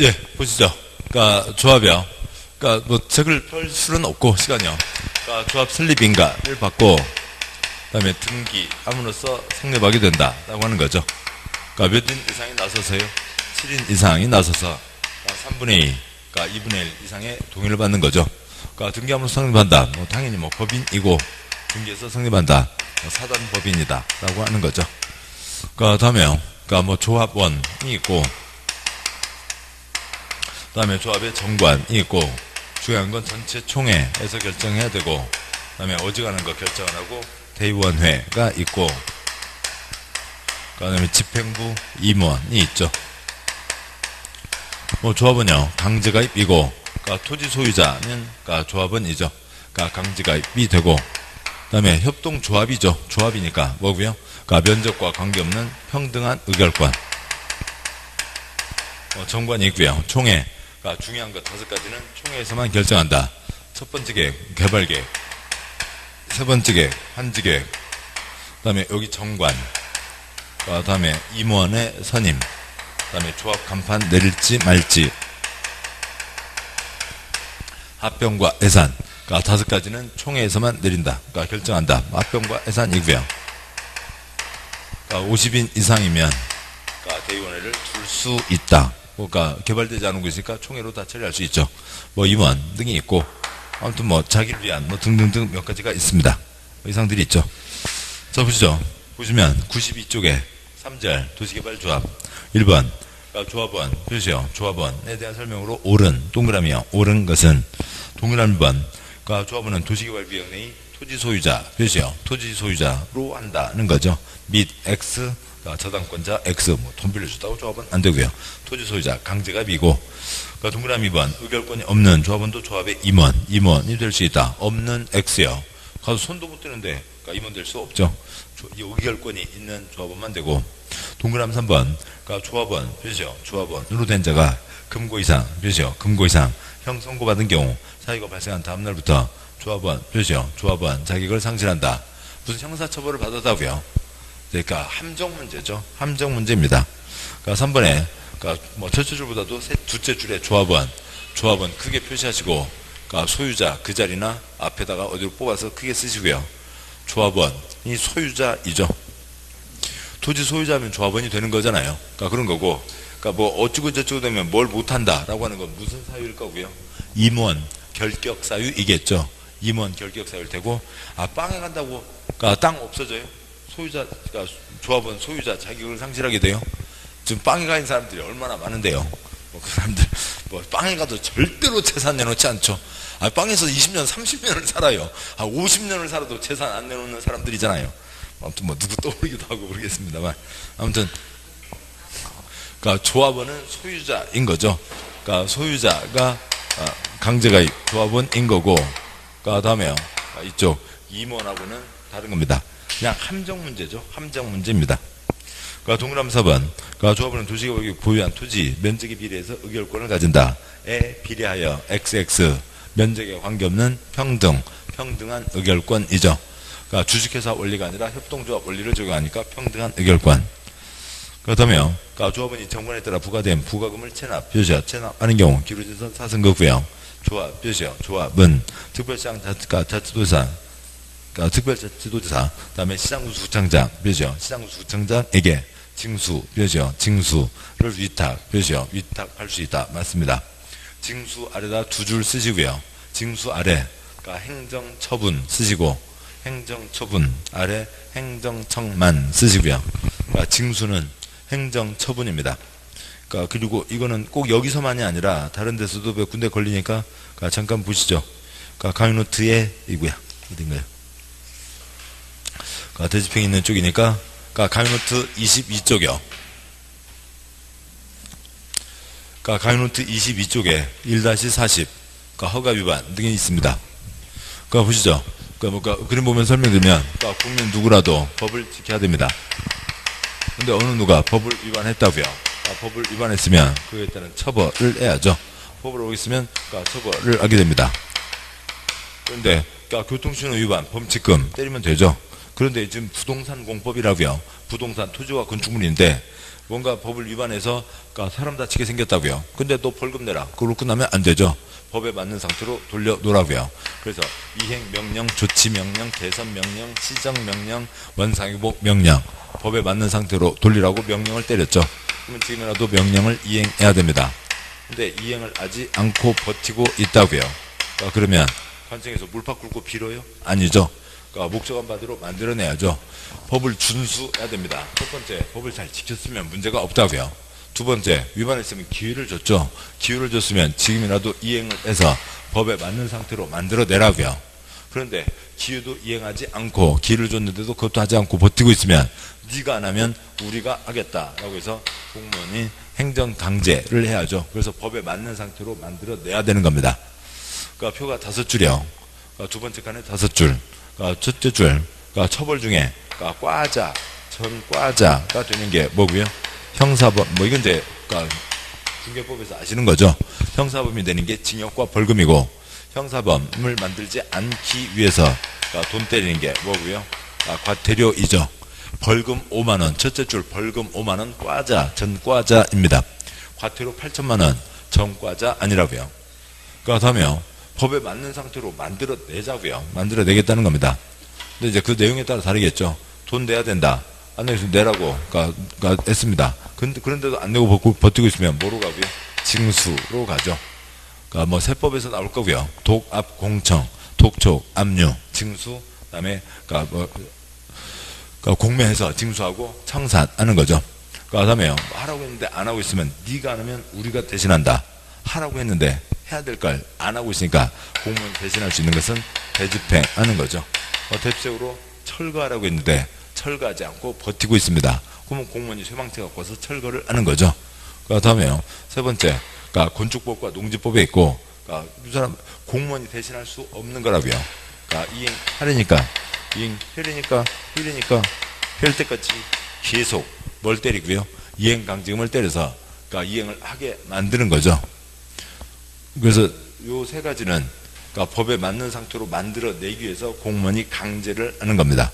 예, 보시죠. 그러니까 조합이요. 그러니까 뭐 책을 펼 수는 없고 시간이요. 그러니까 조합 설립인가를 받고 그다음에 등기 함으로써 성립하게 된다라고 하는 거죠. 그러니까 몇 인 이상이 나서서요? 7인 이상이 나서서 3분의 2, 그러니까 2분의 1 이상의 동의를 받는 거죠. 그러니까 등기함으로써 성립한다. 뭐 당연히 뭐 법인이고 등기해서 성립한다. 뭐 사단 법인이다라고 하는 거죠. 그러니까 다음에요. 그러니까 뭐 조합원이 있고 그다음에 조합의 정관이 있고 중요한 건 전체 총회에서 결정해야 되고 그다음에 어지간한 거 결정을 하고 대의원회가 있고 그다음에 집행부 임원이 있죠. 뭐 조합은요 강제가입이고 그러니까 토지 소유자는 그러니까 조합원이죠. 그러니까 강제가입이 되고 그다음에 협동조합이죠. 조합이니까 뭐고요? 그러니까 면적과 관계없는 평등한 의결권. 정관이 있고요. 총회. 그러니까 중요한 것 5가지는 총회에서만 결정한다. 첫 번째 계획, 개발 계획. 세 번째 계획, 환지 계획. 그다음에 여기 정관. 그다음에 임원의 선임. 그다음에 조합 간판 내릴지 말지. 합병과 예산. 그러니까 5가지는 총회에서만 내린다. 그러니까 결정한다. 합병과 예산이고요. 그러니까 50인 이상이면 그러니까 대의원회를 둘 수 있다. 그러니까 개발되지 않은 곳이니까 총회로 다 처리할 수 있죠. 뭐 임원 등이 있고 아무튼 뭐 자기를 위한 뭐 등등등 몇 가지가 있습니다. 이상들이 있죠. 자 보시죠. 보시면 92쪽에 3절 도시개발조합 1번 그러니까 조합원 표시요. 조합원에 대한 설명으로 옳은 동그라미요. 옳은 것은 동그라미 1번 그러니까 조합원은 도시개발비용의 토지 소유자 표시요. 토지 소유자로 한다는 거죠. 및 X 저당권자 X 뭐 돈 빌려줬다고 조합은 안 되고요. 토지 소유자 강제가입이고 그러니까 동그라미 2번 의결권이 없는 조합원도 조합의 임원이 될 수 있다. 없는 X요. 가서 손도 못 대는데 그러니까 임원 될 수 없죠. 이 의결권이 있는 조합원만 되고 동그라미 3번 그러니까 조합원 표시요. 조합원으로 된 자가 금고 이상 표시요. 금고 이상 형 선고받은 경우 사유가 발생한 다음 날부터 조합원 표시요. 조합원 자격을 상실한다. 무슨 형사처벌을 받았다고요. 그러니까 함정 문제죠. 함정 문제입니다. 그러니까 3번에 그러니까 뭐 첫째 줄보다도 둘째 줄에 조합원 크게 표시하시고 그러니까 소유자 그 자리나 앞에다가 어디로 뽑아서 크게 쓰시고요. 조합원이 소유자이죠. 토지 소유자면 조합원이 되는 거잖아요. 그러니까 그런 거고 그러니까 뭐 어쩌고 저쩌고 되면 뭘 못한다라고 하는 건 무슨 사유일 거고요. 임원 결격 사유이겠죠. 임원 결격 사유일 테고 빵에 간다고 그러니까 땅 없어져요. 소유자, 그러니까 조합원 소유자 자격을 상실하게 돼요. 지금 빵에 가 있는 사람들이 얼마나 많은데요. 뭐 그 사람들 뭐 빵에 가도 절대로 재산 내놓지 않죠. 빵에서 20년, 30년을 살아요. 50년을 살아도 재산 안 내놓는 사람들이잖아요. 아무튼 뭐 누구 떠오르기도 하고 모르겠습니다만 아무튼 그러니까 조합원은 소유자인 거죠. 그러니까 소유자가 강제가입 조합원인 거고 그러니까 다음에요. 이쪽 임원하고는 다른 겁니다. 그냥 함정 문제죠. 함정 문제입니다. 그러니까 동그라미 4번. 그러니까 조합원은 도시개발이 보유한 토지 면적에 비례해서 의결권을 가진다에 비례하여 XX 면적에 관계없는 평등한 의결권이죠. 그러니까 주식회사 원리가 아니라 협동조합 원리를 적용하니까 평등한 의결권. 그렇다면 그러니까 조합원이 정관에 따라 부과된 부과금을 체납하는 경우 기록재산 사선거구역 조합 조합은 특별시장 자치도지사 그러니까 특별자치도지사, 그다음에 시장군수구청장, 시장군수구청장에게 징수를 위탁할 수 있다. 맞습니다. 징수 아래다 2줄 쓰시고요. 징수 아래, 그러니까 행정처분 쓰시고, 행정처분 아래 행정청만 쓰시고요. 그러니까 징수는 행정처분입니다. 그러니까 그리고 이거는 꼭 여기서만이 아니라 다른 데서도 몇 군데 걸리니까 그러니까 잠깐 보시죠. 그러니까 강의노트에 이고요. 어딘가요? 대집행 있는 쪽이니까 강의노트 22쪽이요. 강의노트 22쪽에 1-40 허가 위반 등이 있습니다. 보시죠. 그림 보면 설명드리면 국민 누구라도 법을 지켜야 됩니다. 근데 어느 누가 법을 위반했다고요. 법을 위반했으면 그에 따른 처벌을 해야죠. 법을 어겼으면 처벌을 하게 됩니다. 그런데 교통신호 위반 범칙금 때리면 되죠. 그런데 지금 부동산 공법이라고요. 부동산 토지와 건축물인데 뭔가 법을 위반해서 그러니까 사람 다치게 생겼다고요. 근데 너 벌금 내라. 그걸로 끝나면 안 되죠. 법에 맞는 상태로 돌려놓으라고요. 그래서 이행 명령, 조치 명령, 개선 명령, 시정 명령, 원상회복 명령, 법에 맞는 상태로 돌리라고 명령을 때렸죠. 그러면 지금이라도 명령을 이행해야 됩니다. 근데 이행을 하지 않고 버티고 있다고요. 그러면 관청에서 물팍 굵고 빌어요? 아니죠. 목적한 바대로 만들어내야죠. 법을 준수해야 됩니다. 첫 번째, 법을 잘 지켰으면 문제가 없다고요. 두 번째, 위반했으면 기회를 줬죠. 기회를 줬으면 지금이라도 이행을 해서 법에 맞는 상태로 만들어내라고요. 그런데 기회도 이행하지 않고 기회를 줬는데도 그것도 하지 않고 버티고 있으면 네가 안 하면 우리가 하겠다라고 해서 공무원이 행정강제를 해야죠. 그래서 법에 맞는 상태로 만들어내야 되는 겁니다. 그러니까 표가 5줄이요. 두 번째 칸에 5줄. 첫째 줄, 처벌 중에 과자, 전과자가 되는 게 뭐고요? 형사범, 이건 이제 중개법에서 아시는 거죠. 형사범이 되는 게 징역과 벌금이고, 형사범을 만들지 않기 위해서 돈 때리는 게 뭐고요? 과태료이죠. 벌금 5만 원, 첫째 줄 벌금 5만 원, 과자, 전과자입니다. 과태료 8천만 원, 전과자 아니라고요. 그렇다면 법에 맞는 상태로 만들어내자고요. 만들어내겠다는 겁니다. 근데 이제 그 내용에 따라 다르겠죠. 돈 내야 된다. 안 내서 내라고 했습니다. 그런데도 안 내고 버티고 있으면 뭐로 가고요? 징수로 가죠. 그러니까 세법에서 나올 거고요. 독압 공청, 독촉, 압류, 징수, 그다음에 공매해서 징수하고 청산하는 거죠. 그다음에 하라고 했는데 안 하고 있으면 네가 안 하면 우리가 대신한다. 하라고 했는데 해야 될 걸 안 하고 있으니까 공무원 대신할 수 있는 것은 대집행하는 거죠. 대표적으로 철거하라고 했는데 철거하지 않고 버티고 있습니다. 그러면 공무원이 쇠망치 갖고 와서 철거를 하는 거죠. 그 다음에요. 세 번째, 건축법과 농지법에 있고, 이 사람 공무원이 대신할 수 없는 거라고요. 이행하려니까, 흘리니까, 할 때까지 계속 뭘 때리고요. 이행강제금을 때려서, 이행을 하게 만드는 거죠. 그래서 요 세 가지는 법에 맞는 상태로 만들어내기 위해서 공무원이 강제를 하는 겁니다.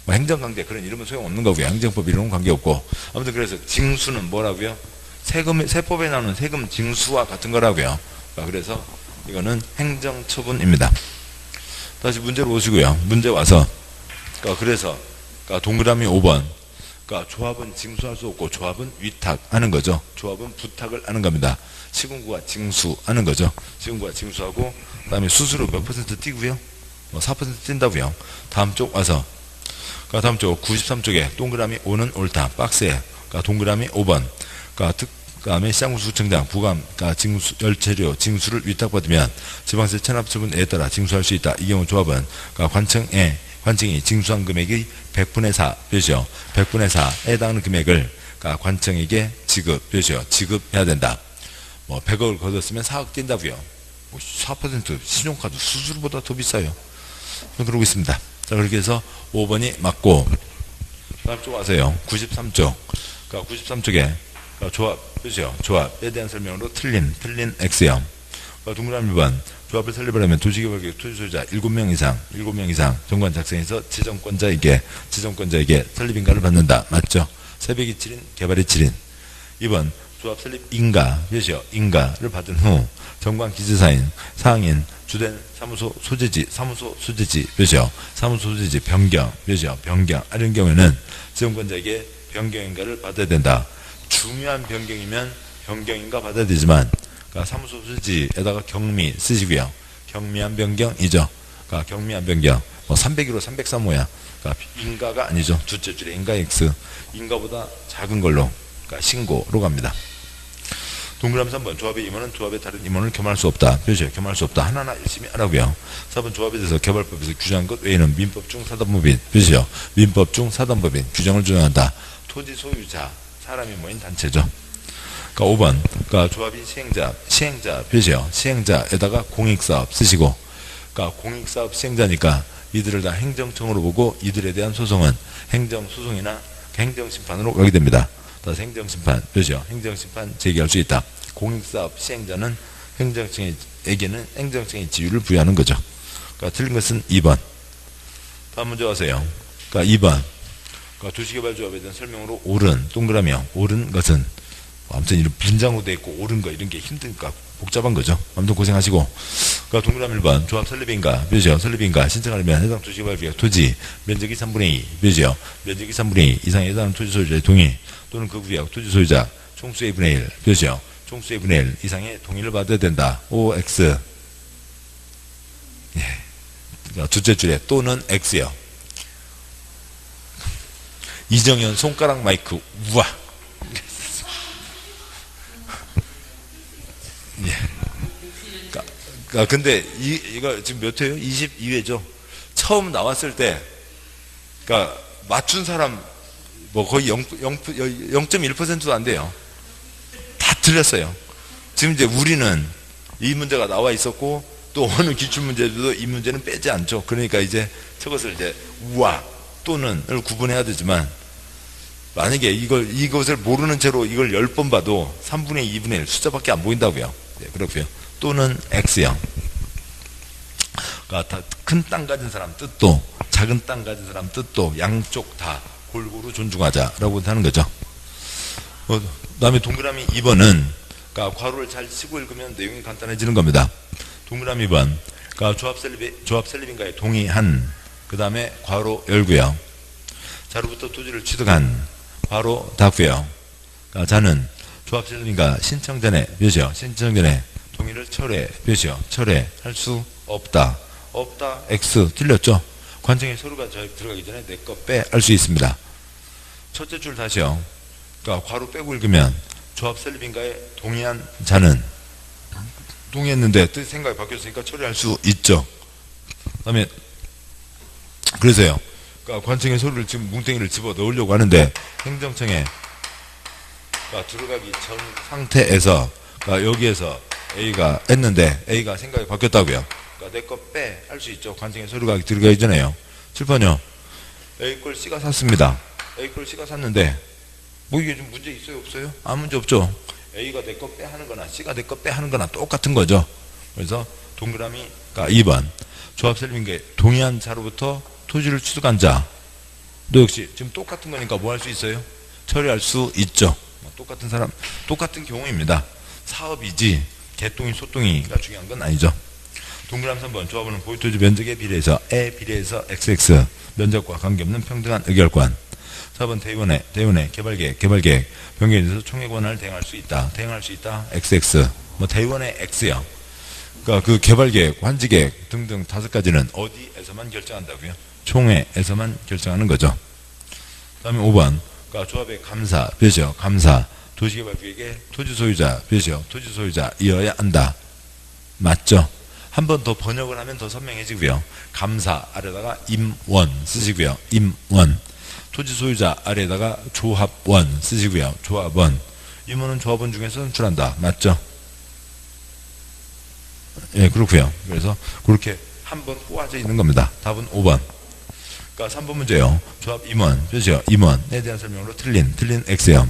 행정강제 그런 이름은 소용없는 거고요. 행정법 이름은 관계없고. 아무튼 그래서 징수는 뭐라고요? 세법에 나오는 세금 징수와 같은 거라고요. 그래서 이거는 행정처분입니다. 다시 문제로 오시고요. 문제 와서 그래서 동그라미 5번 조합은 징수할 수 없고 조합은 위탁하는 거죠. 조합은 부탁을 하는 겁니다. 시군구가 징수하는 거죠. 시군구가 징수하고 그다음에 수수료 몇 %, 띄고요? 4% 뛴다고요. 다음 쪽 와서 다음 쪽 93쪽에 동그라미 5는 옳다. 박스에 동그라미 5번 그다음에 시장군수청장 부감 징수 열체료 징수를 위탁받으면 지방세 체납처분에 따라 징수할 수 있다. 이 경우 조합은 관청이 징수한 금액이 100분의 4 표시요. 100분의 4에 해당하는 금액을 관청에게 지급해야 된다. 100억을 거뒀으면 4억 뛴다고요. 4% 신용카드 수수료보다 더 비싸요. 그러고 있습니다. 자, 그렇게 해서 5번이 맞고, 다음 쪽 와서요. 93쪽. 93쪽에 조합이죠. 조합에 대한 설명으로 틀린 X형. 동그라미 1번. 조합을 설립하려면 도시개발계획 토지소유자 7명 이상 정관 작성해서 지정권자에게 설립인가를 받는다. 맞죠? 세벽이 7인, 개발이 7인. 2번. 조합 설립 인가를 받은 후 정관 기재사인, 상인, 주된 사무소 소재지 표시요. 사무소 소재지 변경 이런 경우에는 지정권자에게 변경인가를 받아야 된다. 중요한 변경이면 변경인가 받아야 되지만 사무소 소재지에다가 경미 쓰시고요. 경미한 변경이죠. 경미한 변경 301호 303호야. 인가가 아니죠. 둘째 줄에 인가 X 인가보다 작은 걸로 신고로 갑니다. 동그라미 3번 조합의 임원은 조합의 다른 임원을 겸할 수 없다. 표시요. 겸할 수 없다. 하나하나 열심히 하라고요. 4번 조합에 대해서 개발법에서 규정한 것 외에는 민법 중 사단법인 표시요. 민법 중 사단법인 규정을 준용한다. 토지 소유자 사람이 모인 단체죠. 5번 조합인 시행자 표시요. 시행자에다가 공익사업 쓰시고 공익사업 시행자니까 이들을 다 행정청으로 보고 이들에 대한 소송은 행정소송이나 행정심판으로 가게 됩니다. 따라서 행정심판 표시요. 행정심판 제기할 수 있다. 공익사업 시행자는 행정청에게는 행정청의 지위를 부여하는 거죠. 틀린 것은 2번. 다음 문제 와서요. 2번 그러니까 도시개발 조합에 대한 설명으로 옳은 동그라미요. 옳은 것은 아무튼 이런 분장으로 돼 있고 옳은 거 이런 게 힘드니까 복잡한 거죠. 아무튼 고생하시고. 그러니까 동그라미 1번 조합 설립인가 묘지요. 설립인가 신청하려면 해당 도시개발 구역 토지 면적이 3분의 2 묘지요. 면적이 3분의 2 이상에 해당 토지 소유자의 동의 또는 그 구역 토지 소유자 총수의 2분의 1 묘지요. 총수의 2분의 1 이상의 동의를 받아야 된다. OX 예. 그러니까 둘째 줄에 또는 X요. 이정현 손가락 마이크 우와. 예. 근데 이거 지금 몇 회요? 22회죠. 처음 나왔을 때, 그러니까 맞춘 사람 뭐 거의 0.1%도 안 돼요. 다 틀렸어요. 지금 이제 우리는 이 문제가 나와 있었고 또 어느 기출 문제도 이 문제는 빼지 않죠. 그러니까 이제 저것을 이제 우와 또는을 구분해야 되지만 만약에 이것을 모르는 채로 이걸 10번 봐도 3분의 2, 2분의 1 숫자밖에 안 보인다고요. 네, 그렇고요. 또는 X형. 그러니까 큰 땅 가진 사람 뜻도 작은 땅 가진 사람 뜻도 양쪽 다 골고루 존중하자라고 하는 거죠. 그 다음에 동그라미 2번은 그러니까 괄호를 잘 치고 읽으면 내용이 간단해지는 겁니다. 동그라미 2번 그러니까 조합 설립인가에 동의한 그 다음에 괄호 열고요. 자로부터 토지를 취득한 괄호 닫고요. 그러니까 자는 조합 설립인가 신청 전에 묘시요. 신청 전에 동의를 묘시요. 철회할 수 없다. 없다. X 틀렸죠. 관청에 서류가 들어가기 전에 내 거 빼 할 수 있습니다. 첫째 줄 다시요. 그러니까 괄호 빼고 읽으면 조합 설립인가에 동의한 자는 동의했는데 생각이 바뀌었으니까 처리할 수 있죠. 그다음에 그래서요. 그러니까 관청에 서류를 지금 뭉탱이를 집어 넣으려고 하는데 행정청에 그러니까 들어가기 전 상태에서 그러니까 여기에서 A가 했는데 A가 생각이 바뀌었다고요. 그러니까 내 거 빼 할 수 있죠. 관청에 서류가 들어가기 전에요. 7번요. A 걸 C가 샀습니다. A 걸 C가 샀는데 뭐 이게 좀 문제 있어요 없어요? 아무 문제 없죠. A가 내 거 빼 하는 거나 C가 내 거 빼 하는 거나 똑같은 거죠. 그래서 동그라미가 2번 조합 설립인가에 동의한 자로부터 토지를 취득한 자. 너 역시 지금 똑같은 거니까 뭐 할 수 있어요? 처리할 수 있죠. 똑같은 사람, 똑같은 경우입니다. 사업이지 개똥이 소똥이가 중요한 건 아니죠. 동그라미 3번 조합은 보유토지 면적에 비례해서 에 비례해서 XX 면적과 관계없는 평등한 의결권. 4번 대의원의 개발계획 변경에 대해서 총회 권한을 대행할 수 있다. XX 뭐 대의원의 X요. 그러니까 그 개발계획, 환지계획 등등 5가지는 어디에서만 결정한다고요? 총회에서만 결정하는 거죠. 그 다음에 5번 그러니까 조합의 감사, 벼죠. 감사 도시개발구역의 토지소유자, 벼죠. 토지소유자이어야 한다. 맞죠? 한 번 더 번역을 하면 더 선명해지고요. 감사 아래다가 임원 쓰시고요. 임원. 토지소유자 아래다가 조합원 쓰시고요. 조합원. 임원은 조합원 중에서 선출한다. 맞죠? 예, 그렇고요. 그래서 그렇게 한 번 꼬아져 있는 겁니다. 답은 5번. 그러니까 3번 문제요. 조합 임원, 그렇죠? 임원에 대한 설명으로 틀린 X요.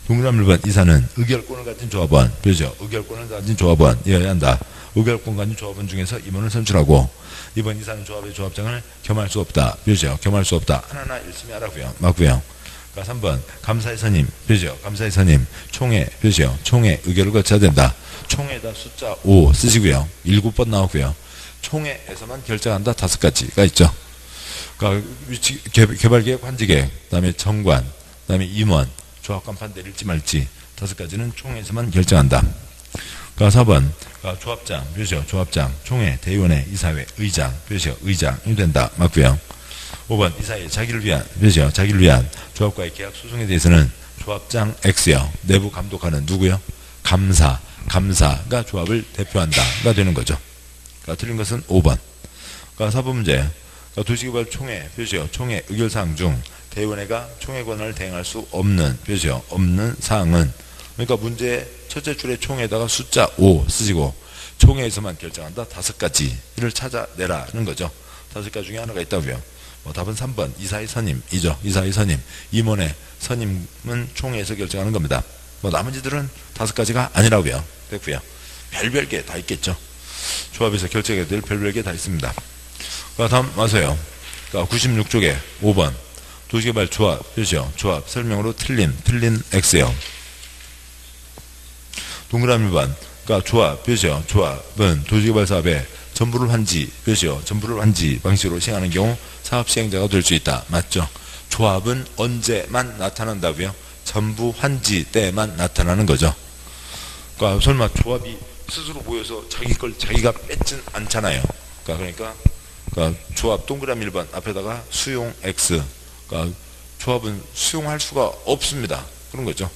동그라미 1번 이사는 의결권을 가진 조합원, 그렇죠? 의결권을 가진 조합원이어야 한다. 의결권 가진 조합원 중에서 임원을 선출하고 2번 이사는 조합의 조합장을 겸할 수 없다. 그렇죠? 겸할 수 없다. 하나하나 열심히 하라고요. 맞고요. 그러니까 3번 감사의 선임, 그렇죠? 감사의 선임, 총회, 그렇죠? 총회 의결을 거쳐야 된다. 총회에다 숫자 5 쓰시고요. 7번 나오고요. 총회에서만 결정한다. 5가지가 있죠. 그러니까 개발계획, 환지계획, 그다음에 정관, 그다음에 임원, 조합간판 내릴지 말지 5가지는 총회에서만 결정한다. 그러니까 4번 그러니까 조합장, 그렇죠? 조합장, 총회, 대의원회, 이사회, 의장, 그렇죠? 의장이 된다. 맞고요. 5번 이사회 자기를 위한, 그렇죠? 자기를 위한 조합과의 계약 소송에 대해서는 조합장 X요. 내부 감독하는 누구요? 감사가 조합을 대표한다가 되는 거죠. 그러니까 틀린 것은 5번. 그러니까 4번 문제. 그러니까 도시개발 총회, 그렇죠? 총회 의결사항 중 대의원회가 총회 권한을 대행할 수 없는, 그렇죠? 없는 사항은 그러니까 문제 첫째 줄에 총회에다가 숫자 5 쓰시고 총회에서만 결정한다. 5가지를 찾아내라는 거죠. 5가지 중에 하나가 있다고요. 뭐 답은 3번 이사의 선임이죠. 이사의 선임. 임원의 선임은 총회에서 결정하는 겁니다. 뭐 나머지들은 5가지가 아니라고요. 됐고요. 별별 게 다 있겠죠. 조합에서 결정해야 될 별별 게 다 있습니다. 다음 와서요. 96쪽에 5번 도시개발 조합, 표시요. 조합, 설명으로 틀린 X요. 동그라미 1번. 그러니까 조합, 표시요. 조합은 도시개발 사업에 전부를 환지, 표시요. 전부를 환지 방식으로 시행하는 경우 사업 시행자가 될 수 있다. 맞죠? 조합은 언제만 나타난다고요? 전부 환지 때만 나타나는 거죠. 그러니까 설마 조합이 스스로 모여서 자기 걸 자기가 뺏진 않잖아요. 그러니까 조합 동그라미 1번 앞에다가 수용 X. 그러니까 조합은 수용할 수가 없습니다. 그런 거죠.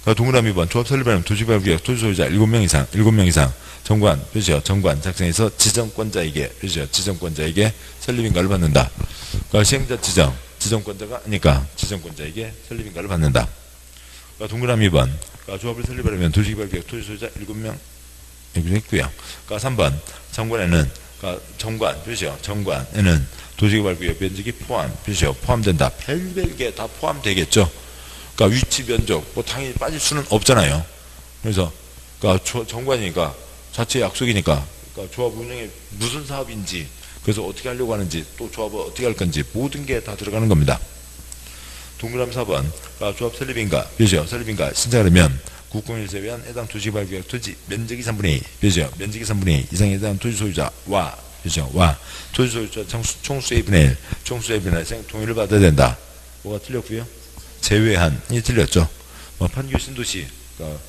그러니까 동그라미 2번 조합 설립하려면 도시개발구역 토지소유자 7명 이상 정관, 표시요. 정관 작성해서 지정권자에게, 표시요. 지정권자에게 설립인가를 받는다. 그러니까 시행자 지정권자가 아니까 지정권자에게 설립인가를 받는다. 그러니까 동그라미 2번 그러니까 조합을 설립하려면 도시개발구역 토지소유자 7명 있고요. 그러니까 3번 정관에는 그러니까 정관, 표시요. 정관에는 도시개발구역 면적이 포함, 표시요. 포함된다. 별별 게 다 포함되겠죠. 그러니까 위치 면적 뭐 당연히 빠질 수는 없잖아요. 그래서 그러니까 정관이니까 자체 약속이니까 그러니까 조합 운영에 무슨 사업인지 그래서 어떻게 하려고 하는지 또 조합을 어떻게 할 건지 모든 게 다 들어가는 겁니다. 동그라미 4번 그러니까 조합 설립인가, 표시요. 설립인가 신청하려면 국공일세에 의한 해당 도시개발구역 토지 면적이 3분의 2, 표시요. 면적이 3분의 2 이상에 해당 토지 소유자와, 표시요. 와 토지 소유자 총수의 2분의 1, 총수의 2분의 1 동의를 받아야 된다. 뭐가 틀렸고요? 제외한이 틀렸죠. 판교 신도시 그러니까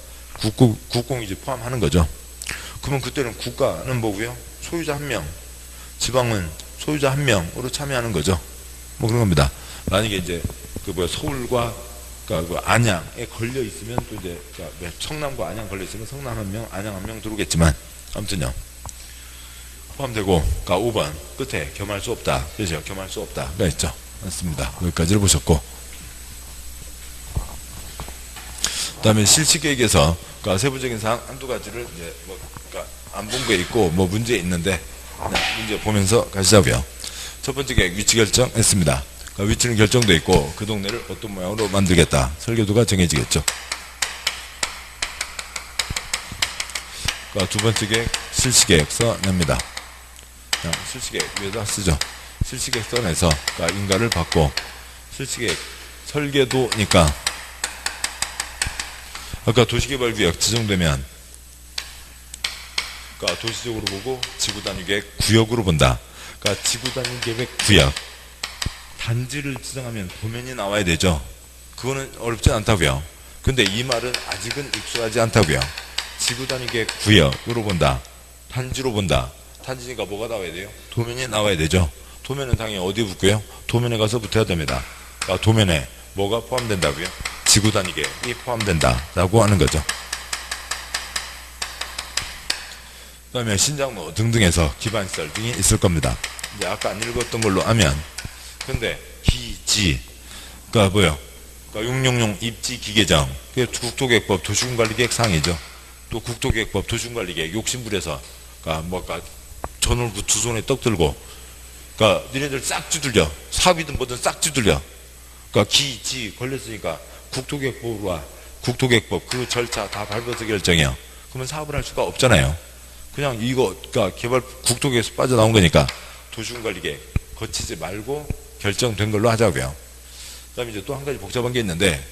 국공유지 포함하는 거죠. 그러면 그때는 국가는 뭐고요? 소유자 1명, 지방은 소유자 1명으로 참여하는 거죠. 뭐 그런 겁니다. 만약에 이제 서울과 그러니까 안양에 걸려 있으면 또 이제 그러니까 성남과 안양 걸려 있으면 성남 1명, 안양 1명 들어오겠지만 아무튼요. 포함되고 그러니까 5번 끝에 겸할 수 없다. 그래서 겸할 수 없다가 있죠. 맞습니다. 여기까지를 보셨고. 그 다음에 실시계획에서 그러니까 세부적인 사항 한두 가지를 이제 그러니까 안 본 게 있고 문제 있는데 문제 보면서 가시자고요. 첫 번째 계획 위치 결정했습니다. 그러니까 위치는 결정돼 있고 그 동네를 어떤 모양으로 만들겠다. 설계도가 정해지겠죠. 그러니까 두 번째 계획 실시계획서 냅니다. 실시계획 위에다 쓰죠. 실시계획서 내서 그러니까 인가를 받고 실시계획 설계도니까 아까 도시개발구역 지정되면 그러니까 도시적으로 보고 지구단위계획 구역으로 본다. 그러니까 지구단위계획 구역 단지를 지정하면 도면이 나와야 되죠. 그거는 어렵지 않다고요. 근데 이 말은 아직은 익숙하지 않다고요. 지구단위계획 구역으로 본다. 단지로 본다. 단지니까 뭐가 나와야 돼요? 도면이 나와야 되죠. 도면은 당연히 어디 붙고요? 도면에 가서 붙어야 됩니다. 그러니까 도면에 뭐가 포함된다고요? 지구단위계획이 포함된다라고 하는 거죠. 그 다음에 신장로 등등에서 기반시설 등이 있을 겁니다. 이제 아까 안 읽었던 걸로 하면 근데 기지 그러니까 뭐요? 그러니까 용용용 입지 기계정 그게 국토계획법 도시군관리계획 상이죠. 또 국토계획법 도시군관리계획 욕심부려서 그러니까 전월구 두 손에 떡 들고 그러니까 니네들 싹 두들려 사업이든 뭐든 싹 두들려 그러니까 기지 걸렸으니까 국토계획법과 국토계획법 그 절차 다 밟아서 결정해요. 그러면 사업을 할 수가 없잖아요. 그냥 이거 그러니까 개발 국토계획에서 빠져나온 거니까 도시군관리계획 거치지 말고 결정된 걸로 하자고요. 그 다음에 이제 또 한 가지 복잡한 게 있는데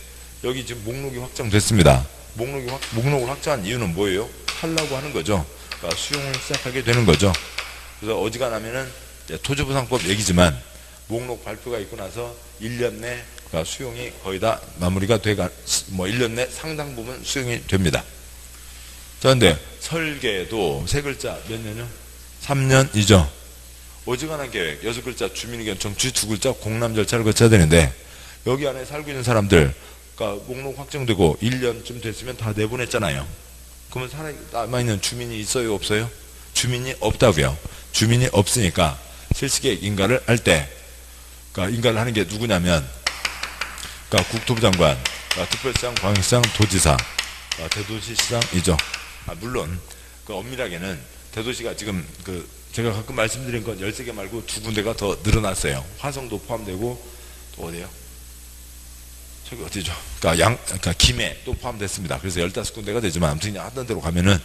여기 지금 목록이 확정됐습니다. 목록을 확정한 이유는 뭐예요? 하려고 하는 거죠. 그러니까 수용을 시작하게 되는 거죠. 그래서 어지간하면은 토지보상법 얘기지만 목록 발표가 있고 나서 1년 내 그러니까 수용이 거의 다 마무리가 돼가 1년 내 상당 부분 수용이 됩니다. 자, 근데 설계도 세 글자 몇 년이요? 3년이죠. 어지간한 계획 6글자 주민의견 주 2글자 공람 절차를 거쳐야 되는데 여기 안에 살고 있는 사람들 그러니까 목록 확정되고 1년쯤 됐으면 다 내보냈잖아요. 그러면 남아있는 주민이 있어요 없어요? 주민이 없다고요. 주민이 없으니까 실시계획 인가를 할 때 그러니까 인가를 하는 게 누구냐면 그러니까 국토부 장관, 그러니까 특별시장, 광역시장, 도지사, 그러니까 대도시시장이죠. 물론 그 엄밀하게는 대도시가 지금 제가 가끔 말씀드린 건 13개 말고 2군데가 더 늘어났어요. 화성도 포함되고 또 어디요? 저기 어디죠? 그러니까 김해도 포함됐습니다. 그래서 15군데가 되지만 아무튼 하던 대로 가면은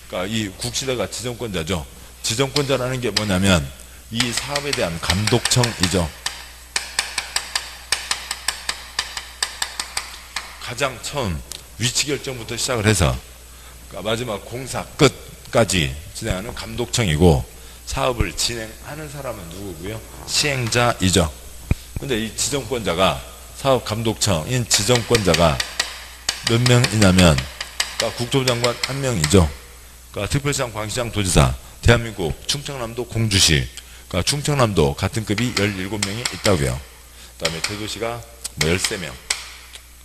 그러니까 이 국시대가 지정권자죠. 지정권자라는 게 뭐냐면 이 사업에 대한 감독청이죠. 가장 처음 위치 결정부터 시작을 해서 마지막 공사 끝까지 진행하는 감독청이고, 사업을 진행하는 사람은 누구고요? 시행자이죠. 근데 이 지정권자가, 사업 감독청인 지정권자가 몇 명이냐면, 국토부 장관 1명이죠. 특별시장, 광시장, 도지사, 대한민국 충청남도 공주시, 충청남도 같은 급이 17명이 있다고요. 그 다음에 대도시가 13명.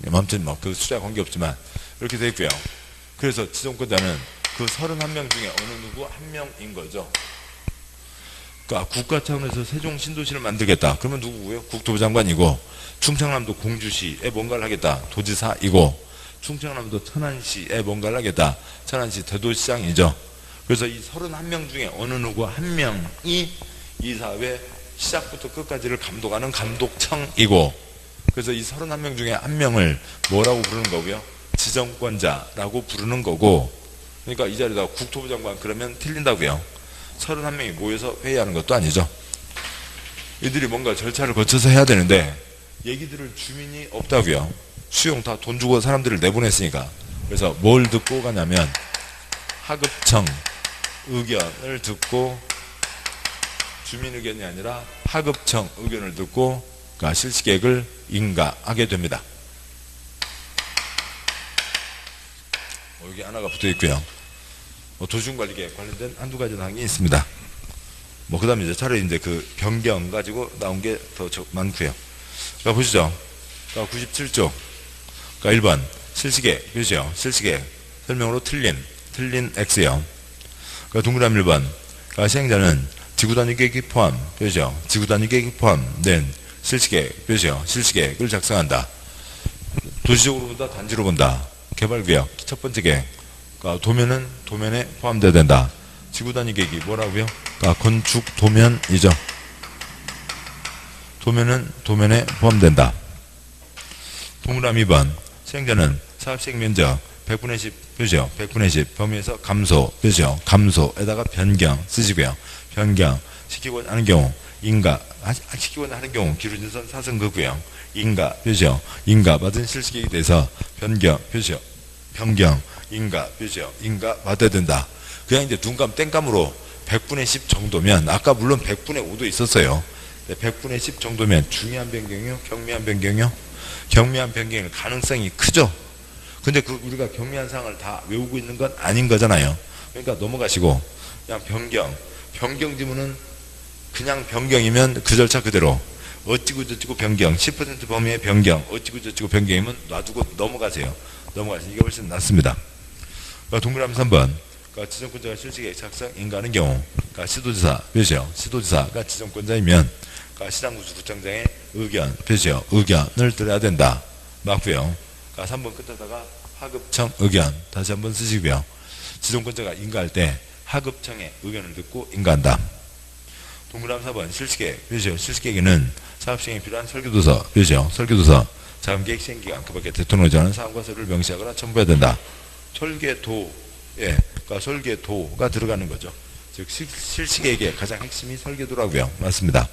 아무튼 그 숫자에 관계없지만 이렇게 되어 있고요. 그래서 지정권자는 그 31명 중에 어느 누구 한 명인 거죠. 국가 차원에서 세종 신도시를 만들겠다. 그러면 누구고요? 국토부 장관이고, 충청남도 공주시에 뭔가를 하겠다. 도지사이고, 충청남도 천안시에 뭔가를 하겠다. 천안시 대도시장이죠. 그래서 이 31명 중에 어느 누구 한 명이 이 사업의 시작부터 끝까지를 감독하는 감독청이고, 그래서 이 31명 중에 한 명을 뭐라고 부르는 거고요? 지정권자라고 부르는 거고, 그러니까 이 자리에다가 국토부 장관 그러면 틀린다고요. 31명이 모여서 회의하는 것도 아니죠. 이들이 뭔가 절차를 거쳐서 해야 되는데 얘기 들을 주민이 없다고요. 수용 다 돈 주고 사람들을 내보냈으니까. 그래서 뭘 듣고 가냐면 하급청 의견을 듣고, 주민 의견이 아니라 하급청 의견을 듣고 실시계획을 인가하게 됩니다. 여기 하나가 붙어 있고요. 도시군관리계획 관련된 한두 가지 사항이 있습니다. 그 다음에 이제 차라리 이제 그 변경 가지고 나온 게 더 많고요. 보시죠. 97쪽. 1번. 실시계획. 그죠? 실시계획. 설명으로 틀린 X요. 동그라미 1번. 시행자는 지구단위 계획이 포함. 그죠? 지구단위 계획이 포함된 실시계획. 그죠? 실시계획을 작성한다. 도시적으로 본다, 단지로 본다. 개발구역. 첫 번째 계획. 도면은 도면에 포함되어야 된다. 지구단위 계획이 뭐라고요? 건축 도면이죠. 도면은 도면에 포함된다. 동그라미 2번. 시행자는 사업시행 면적 100분의 10 표시요. 100분의 10 범위에서 감소 표시요. 감소에다가 변경 쓰시고요. 변경 시키고자 하는 경우 시키고자 하는 경우 기준선 사성그고요. 인가 표시요. 인가 받은 실시계획에 대해서 변경 표시요. 변경 인가 표시요. 인가 받아야 된다. 그냥 이제 눈감 땡감으로 100분의 10 정도면, 아까 물론 100분의 5도 있었어요. 100분의 10 정도면 중요한 변경이요? 경미한 변경이요? 경미한 변경일 가능성이 크죠. 근데 우리가 경미한 사항을 다 외우고 있는 건 아닌 거잖아요. 그러니까 넘어가시고 그냥 변경 지문은 그냥 변경이면 그 절차 그대로, 어찌고 저찌고 변경 10% 범위의 변경 어찌고 저찌고 변경이면 놔두고 넘어가세요. 이게 훨씬 낫습니다. 동그라미 3번. 지정권자가 실시계획 작성 인가하는 경우, 시도지사 표시요. 시도지사가 지정권자이면 시장군수 구청장의 의견 표시요. 의견을 들어야 된다. 맞고요. 3번 끝에다가 하급청 의견 다시 한번 쓰시고요. 지정권자가 인가할 때 하급청의 의견을 듣고 인가한다. 동그라미 4번 실시계획 표시요. 실시계획에는 사업시행에 필요한 설계도서 표시요. 설계도서 자금계획 시행기간 그 밖에 대통령이 정하는 사항과 서류를 명시하거나 첨부해야 된다. 설계도가 들어가는 거죠. 즉 실시계획의 가장 핵심이 설계도라고요. 맞습니다.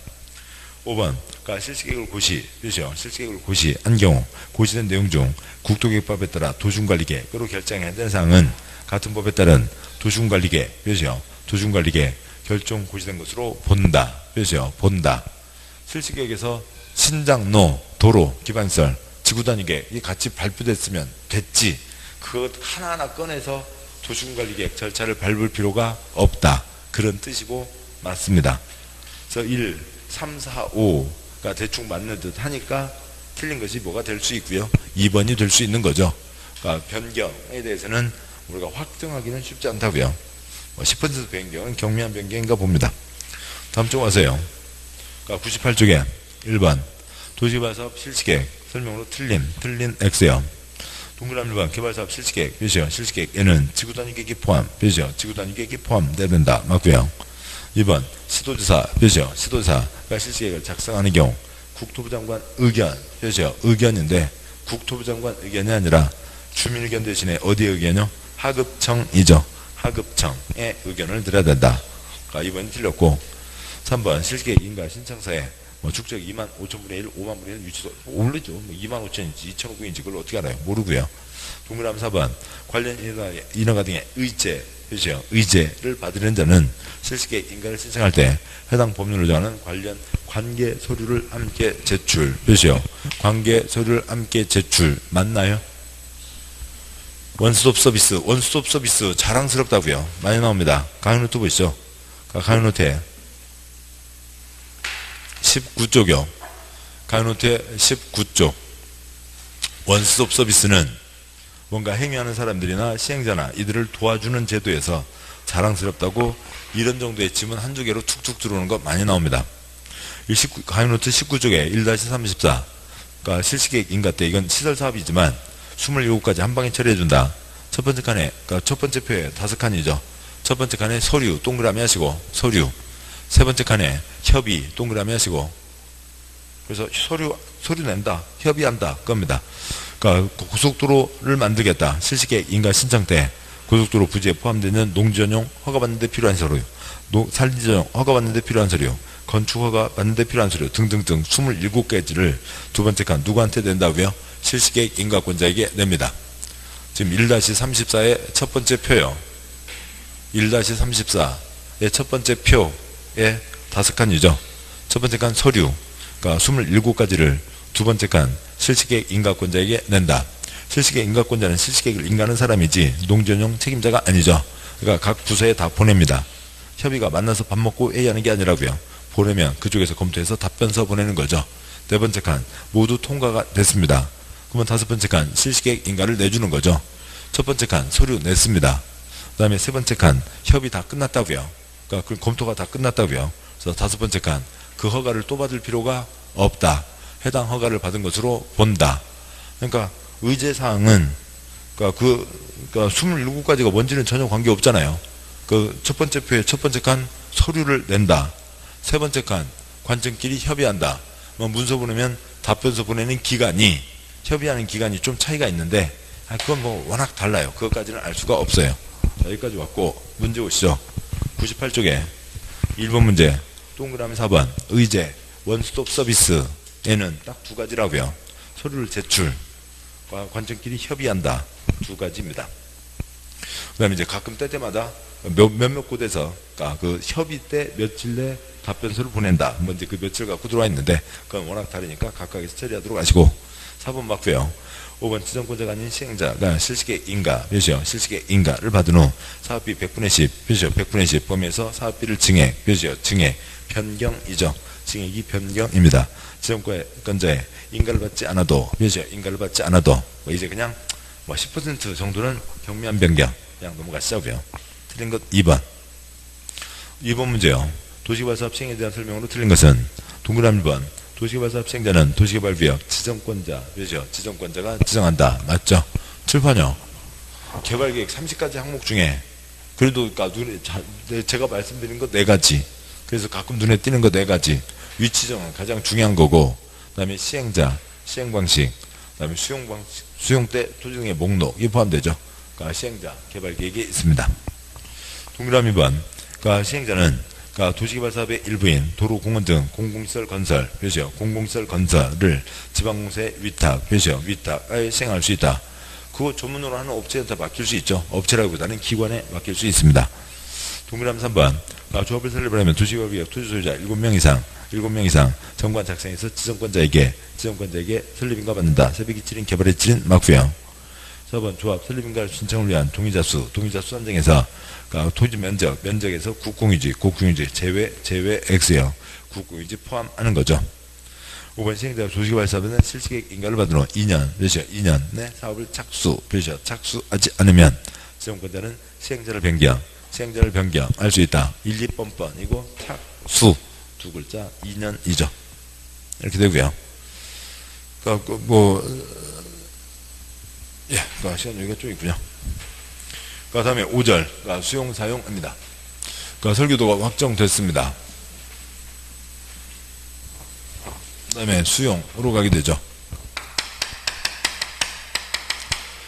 5번. 실시계획을 표시요. 실시계획을 고시한 경우 고시된 내용 중 국토계획법에 따라 도시군관리계획으로 결정해야 되는 사항은 같은 법에 따른 도시군관리계획 표시요. 도시군관리계획 결정 고시된 것으로 본다. 표시요. 본다. 실시계획에서 신장로, 도로, 기반시설, 지구단위계획이 같이 발표됐으면 됐지. 그것 하나하나 꺼내서 도시군관리계획 절차를 밟을 필요가 없다. 그런 뜻이고 맞습니다. 그래서 1, 3, 4, 5가 대충 맞는 듯 하니까 틀린 것이 뭐가 될 수 있고요. 2번이 될 수 있는 거죠. 변경에 대해서는 우리가 확정하기는 쉽지 않다고요. 10% 변경은 경미한 변경인가 봅니다. 다음 쪽 와서요. 98쪽에 1번 도시개발사업 실시계획 설명으로 틀린 X요. 동그라미 1번 개발사업 실시계획 표시요. 실시계획에는 지구단위계획이 포함 표시요. 지구단위계획이 포함된다. 맞고요. 2번 시도지사 표시요. 시도지사가 실시계획을 작성하는 경우 국토부 장관 의견 표시요. 의견인데 국토부 장관 의견이 아니라 주민 의견 대신에 어디의 의견이요? 하급청이죠. 하급청의 의견을 들어야 된다. 2번이 틀렸고 3번 실시계획 인가 신청서에 뭐 축적 2만 5천분의 1, 5만분의 1 유치도 모르죠. 뭐 2만 5천인지 2,500인지 그걸 어떻게 알아요? 모르고요. 동그라미 4번 관련 인허가 등의 의제, 그죠? 의제를 받으려는 자는 실시계획 인가를 신청할 때 해당 법률로 정하는 관련 관계 서류를 함께 제출, 그죠? 관계 서류를 함께 제출 맞나요? 원스톱 서비스 자랑스럽다고요. 많이 나옵니다. 강의노트 보시죠. 강의노트에 19쪽이요. 강의노트에 19쪽. 원스톱 서비스는 뭔가 행위하는 사람들이나 시행자나 이들을 도와주는 제도에서 자랑스럽다고 이런 정도의 지문 한두 개로 툭툭 들어오는 거 많이 나옵니다. 강의노트 19쪽에 1-34. 그러니까 실시계획 인가 때 이건 시설사업이지만 27가지 한 방에 처리해준다. 첫 번째 칸에, 그러니까 첫 번째 표에 5칸이죠. 첫 번째 칸에 서류 동그라미 하시고 서류. 세 번째 칸에 협의 동그라미 하시고 그래서 서류 낸다. 협의한다. 겁니다. 그러니까 고속도로를 만들겠다. 실시계획 인가 신청 때 고속도로 부지에 포함되는 농지 전용 허가받는 데 필요한 서류, 산지 전용 허가받는 데 필요한 서류, 건축 허가 받는 데 필요한 서류 등등등 27개지를 두 번째 칸 누구한테 낸다고요? 실시계획 인가권자에게 냅니다. 지금 1-34의 첫 번째 표요. 1-34의 첫 번째 표에 5칸이죠. 첫 번째 칸 서류, 그러니까 27가지를 두 번째 칸 실시계획 인가권자에게 낸다. 실시계획 인가권자는 실시계획을 인가하는 사람이지 농지전용 책임자가 아니죠. 그러니까 각 부서에 다 보냅니다. 협의가 만나서 밥 먹고 회의하는 게 아니라고요. 보내면 그쪽에서 검토해서 답변서 보내는 거죠. 네 번째 칸 모두 통과가 됐습니다. 그러면 다섯 번째 칸 실시계획 인가를 내주는 거죠. 첫 번째 칸 서류 냈습니다. 그 다음에 세 번째 칸 협의 다 끝났다고요. 그러니까 그 검토가 다 끝났다고요. 그래서 다섯 번째 칸 그 허가를 또 받을 필요가 없다. 해당 허가를 받은 것으로 본다. 그러니까 의제사항은 그러니까 27가지가 뭔지는 전혀 관계없잖아요. 그 첫 번째 표에 첫 번째 칸 서류를 낸다. 세 번째 칸 관청끼리 협의한다. 뭐 문서 보내면 답변서 보내는 기간이 협의하는 기간이 좀 차이가 있는데 그건 뭐 워낙 달라요. 그것까지는 알 수가 없어요. 자, 여기까지 왔고 문제 오시죠. 98쪽에 1번 문제 동그라미 4번 의제 원스톱 서비스에는 딱 두 가지라고요. 서류를 제출, 관청끼리 협의한다. 두 가지입니다. 그 다음에 이제 가끔 때때마다 몇몇 곳에서 그러니까 그 협의 때 며칠 내 답변서를 보낸다. 뭐 이제 그 며칠 갖고 들어와 있는데 그건 워낙 다르니까 각각에서 처리하도록 하시고 4번 맞고요. 5번 지정권자가 아닌 시행자가 실시계획 인가, 몇이요? 실시계획 인가를 받은 후 사업비 100분의 10, 몇이요? 100분의 10 범위에서 사업비를 증액, 몇이요? 증액, 변경이죠. 증액이 변경입니다. 지정권자의 인가를 받지 않아도, 몇이요? 인가를 받지 않아도 뭐 이제 그냥 뭐 10% 정도는 경미한 변경 그냥 넘어가시자고요. 틀린 것 2번. 2번 문제요. 도시개발사업 시행에 대한 설명으로 틀린 것은 동그라미 1번. 도시개발사업 시행자는 도시개발구역 지정권자, 그죠? 지정권자가 지정한다. 맞죠? 칠판요. 개발계획 30가지 항목 중에 그래도 제가 말씀드린 거 4가지. 그래서 가끔 눈에 띄는 거 4가지. 위치정은 가장 중요한 거고, 그 다음에 시행자, 시행방식, 그 다음에 수용방식, 수용때 토지 등의 목록이 포함되죠. 그러니까 시행자, 개발계획이 있습니다. 동그라미 2번. 그러니까 시행자는 그러니까 도시개발사업의 일부인 도로, 공원 등 공공시설 건설, 그죠? 공공시설 건설을 지방공사에 위탁, 그죠? 위탁에 시행할 수 있다. 그거 전문으로 하는 업체한테 맡길 수 있죠. 업체라기보다는 기관에 맡길 수 있습니다. 동그라미 3번. 그러니까 조합을 설립하려면 도시개발구역 토지 소유자 7명 이상 정관 작성해서 지정권자에게 설립인가 받는다. 세비기 7인 개발의 7인 맞고요. 4번 조합 설립인가 신청을 위한 동의자수 산정에서 그러니까 토지 면적에서 국공유지 제외 X요. 국공유지 포함하는 거죠. 5번 시행자가 도시개발 사업에는 실시계획 인가를 받은 후 2년, 몇이요? 2년 내 사업을 착수하지 않으면 지정권자는 시행자를 변경할 수 있다. 1, 2번번이고 착수 두 글자 2년이죠. 이렇게 되고요. 그러니까 그러니까 시간 여기가 좀 있군요. 그 다음에 5절 그러니까 수용 사용입니다. 그러니까 설계도가 확정됐습니다. 그 다음에 수용으로 가게 되죠.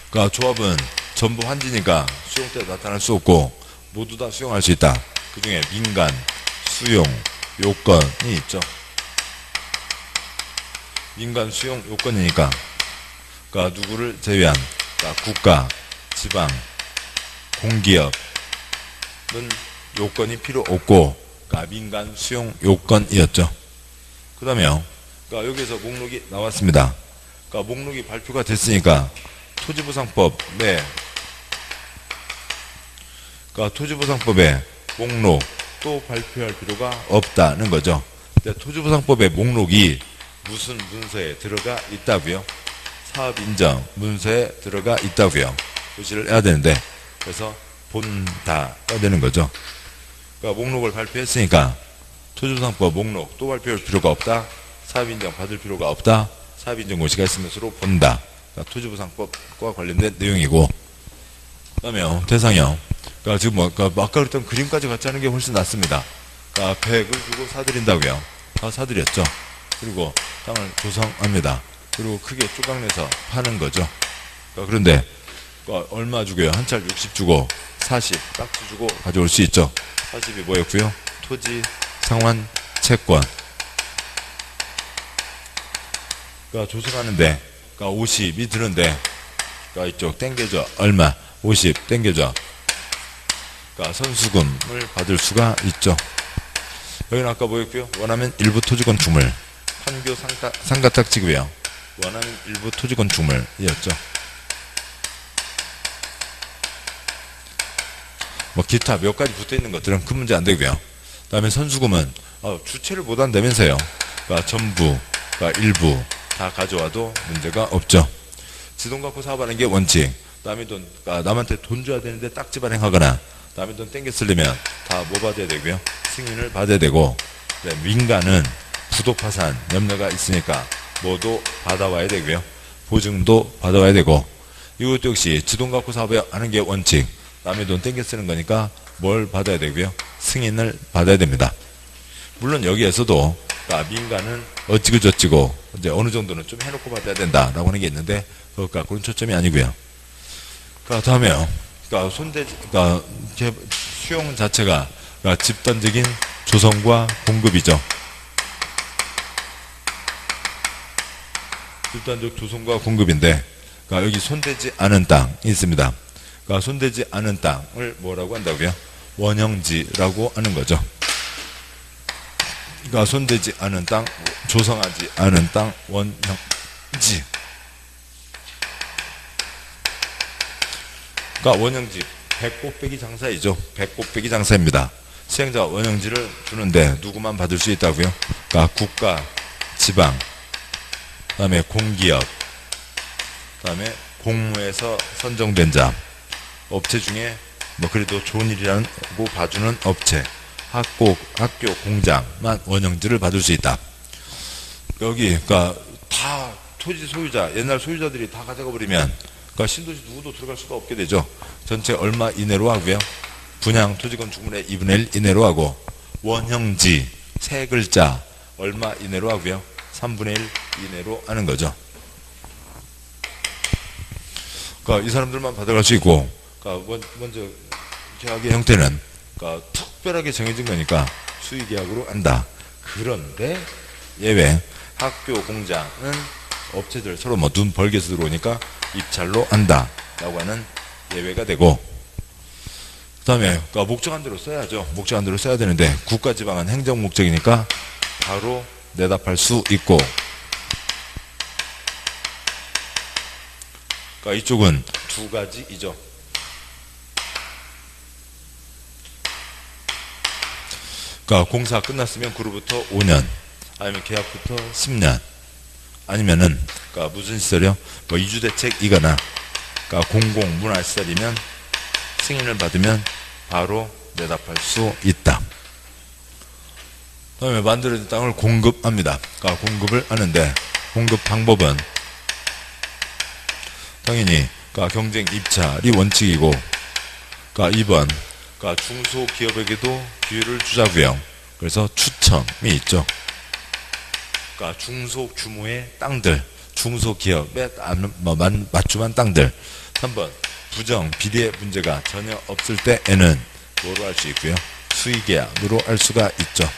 그러니까 조합은 전부 환지니까 수용 때 나타날 수 없고 모두 다 수용할 수 있다. 그 중에 민간 수용 요건이 있죠. 민간 수용 요건이니까 그러니까 누구를 제외한 그러니까 국가, 지방, 공기업은 요건이 필요 없고 그러니까 민간 수용 요건이었죠. 그 다음에요. 그러니까 여기서 목록이 나왔습니다. 그러니까 목록이 발표가 됐으니까 토지보상법에 그러니까 토지보상법에 목록 또 발표할 필요가 없다는 거죠. 토지보상법의 목록이 무슨 문서에 들어가 있다고요? 사업인정 문서에 들어가 있다고요. 표시를 해야 되는데 그래서 본다가 되는 거죠. 그러니까 목록을 발표했으니까 토지보상법 목록 또 발표할 필요가 없다. 사업인정 받을 필요가 없다. 사업인정 고시가 있으면 서로 본다. 그러니까 토지보상법과 관련된 내용이고 그 다음에 대상형 그러니까 지금 뭐 그러니까 아까 그랬던 그림까지 같이 하는 게 훨씬 낫습니다. 그러니까 100을 주고 사들인다고요. 다 사들였죠. 그리고 땅을 조성합니다. 그리고 크게 조각내서 파는 거죠. 그러니까 그런데 그러니까 얼마 주고요? 한 찰 60 주고 40 딱지 주고 가져올 수 있죠. 40이 뭐였고요? 토지, 상환, 채권. 그러니까 조성하는데 그러니까 50이 드는데 그러니까 이쪽 땡겨줘. 얼마? 50 땡겨줘. 그러니까 선수금을 받을 수가 있죠. 여기는 아까 뭐였고요? 원하면 일부 토지건축물, 판교 상가탁 지급이요. 원하면 일부 토지건축물이었죠. 뭐 기타 몇 가지 붙어 있는 것들은 큰 문제 안 되고요. 그다음에 선수금은 주체를 못 한다면서요. 그러니까 전부, 그러니까 일부 다 가져와도 문제가 없죠. 지돈 갖고 사업하는 게 원칙. 남의 돈, 그러니까 남한테 돈 줘야 되는데 딱지 발행하거나 남의 돈 땡겨 쓰려면 다 뭐 받아야 되고요? 승인을 받아야 되고 민간은 부도 파산 염려가 있으니까 뭐도 받아와야 되고요. 보증도 받아와야 되고 이것도 역시 지돈 갖고 사업하는 게 원칙. 남의 돈 땡겨 쓰는 거니까 뭘 받아야 되고요? 승인을 받아야 됩니다. 물론 여기에서도 그러니까 민간은 어찌고 저찌고 이제 어느 정도는 좀 해놓고 받아야 된다라고 하는 게 있는데 그것 갖고는 초점이 아니고요. 그러니까 다음에요. 그러니까 그러니까 수용 자체가 그러니까 집단적인 조성과 공급이죠. 집단적 조성과 공급인데 그러니까 여기 손대지 않은 땅이 있습니다. 그러니까 손대지 않은 땅을 뭐라고 한다고요? 원형지라고 하는 거죠. 그러니까 손대지 않은 땅, 조성하지 않은 땅, 원형지. 그러니까 원형지, 백꽃배기 장사이죠. 백꽃배기 장사입니다. 시행자가 원형지를 주는데 누구만 받을 수 있다고요? 그러니까 국가, 지방, 그 다음에 공기업, 그 다음에 공무에서 선정된 자, 업체 중에 뭐 그래도 좋은 일이라고 봐주는 업체, 학교, 공장만 원형지를 받을 수 있다. 여기 그러니까 다 토지 소유자, 옛날 소유자들이 다 가져가 버리면 그러니까 신도시 누구도 들어갈 수가 없게 되죠. 전체 얼마 이내로 하고요. 분양 토지건축물의 2분의 1 이내로 하고 원형지 세 글자 얼마 이내로 하고요. 3분의 1 이내로 하는 거죠. 그러니까 이 사람들만 받아갈 수 있고 그러니까 먼저 계약의 형태는 그러니까 특별하게 정해진 거니까 수의계약으로 한다. 그런데 예외 학교 공장은 업체들 서로 뭐 눈 벌게서 들어오니까 입찰로 한다 라고 하는 예외가 되고 그 다음에 그러니까 목적한 대로 써야죠. 목적한 대로 써야 되는데 국가지방은 행정 목적이니까 바로 내다 팔 수 있고 그러니까 이쪽은 두 가지이죠. 그러니까 공사 끝났으면 그로부터 5년 아니면 계약부터 10년 아니면은 그러니까 무슨 시설이요? 뭐 이주대책이거나 그러니까 공공문화시설이면 승인을 받으면 바로 내다 팔 수 있다. 그 다음에 만들어진 땅을 공급합니다. 그러니까 공급을 하는데 공급 방법은 당연히 그러니까 경쟁 입찰이 원칙이고 그러니까 2번 그러니까 중소기업에게도 기회를 주자고요. 그래서 추첨이 있죠. 그러니까 중소규모의 땅들, 중소기업에 맞춤한 땅들. 3번 부정, 비례 문제가 전혀 없을 때에는 뭐로 할 수 있고요? 수의계약으로 할 수가 있죠.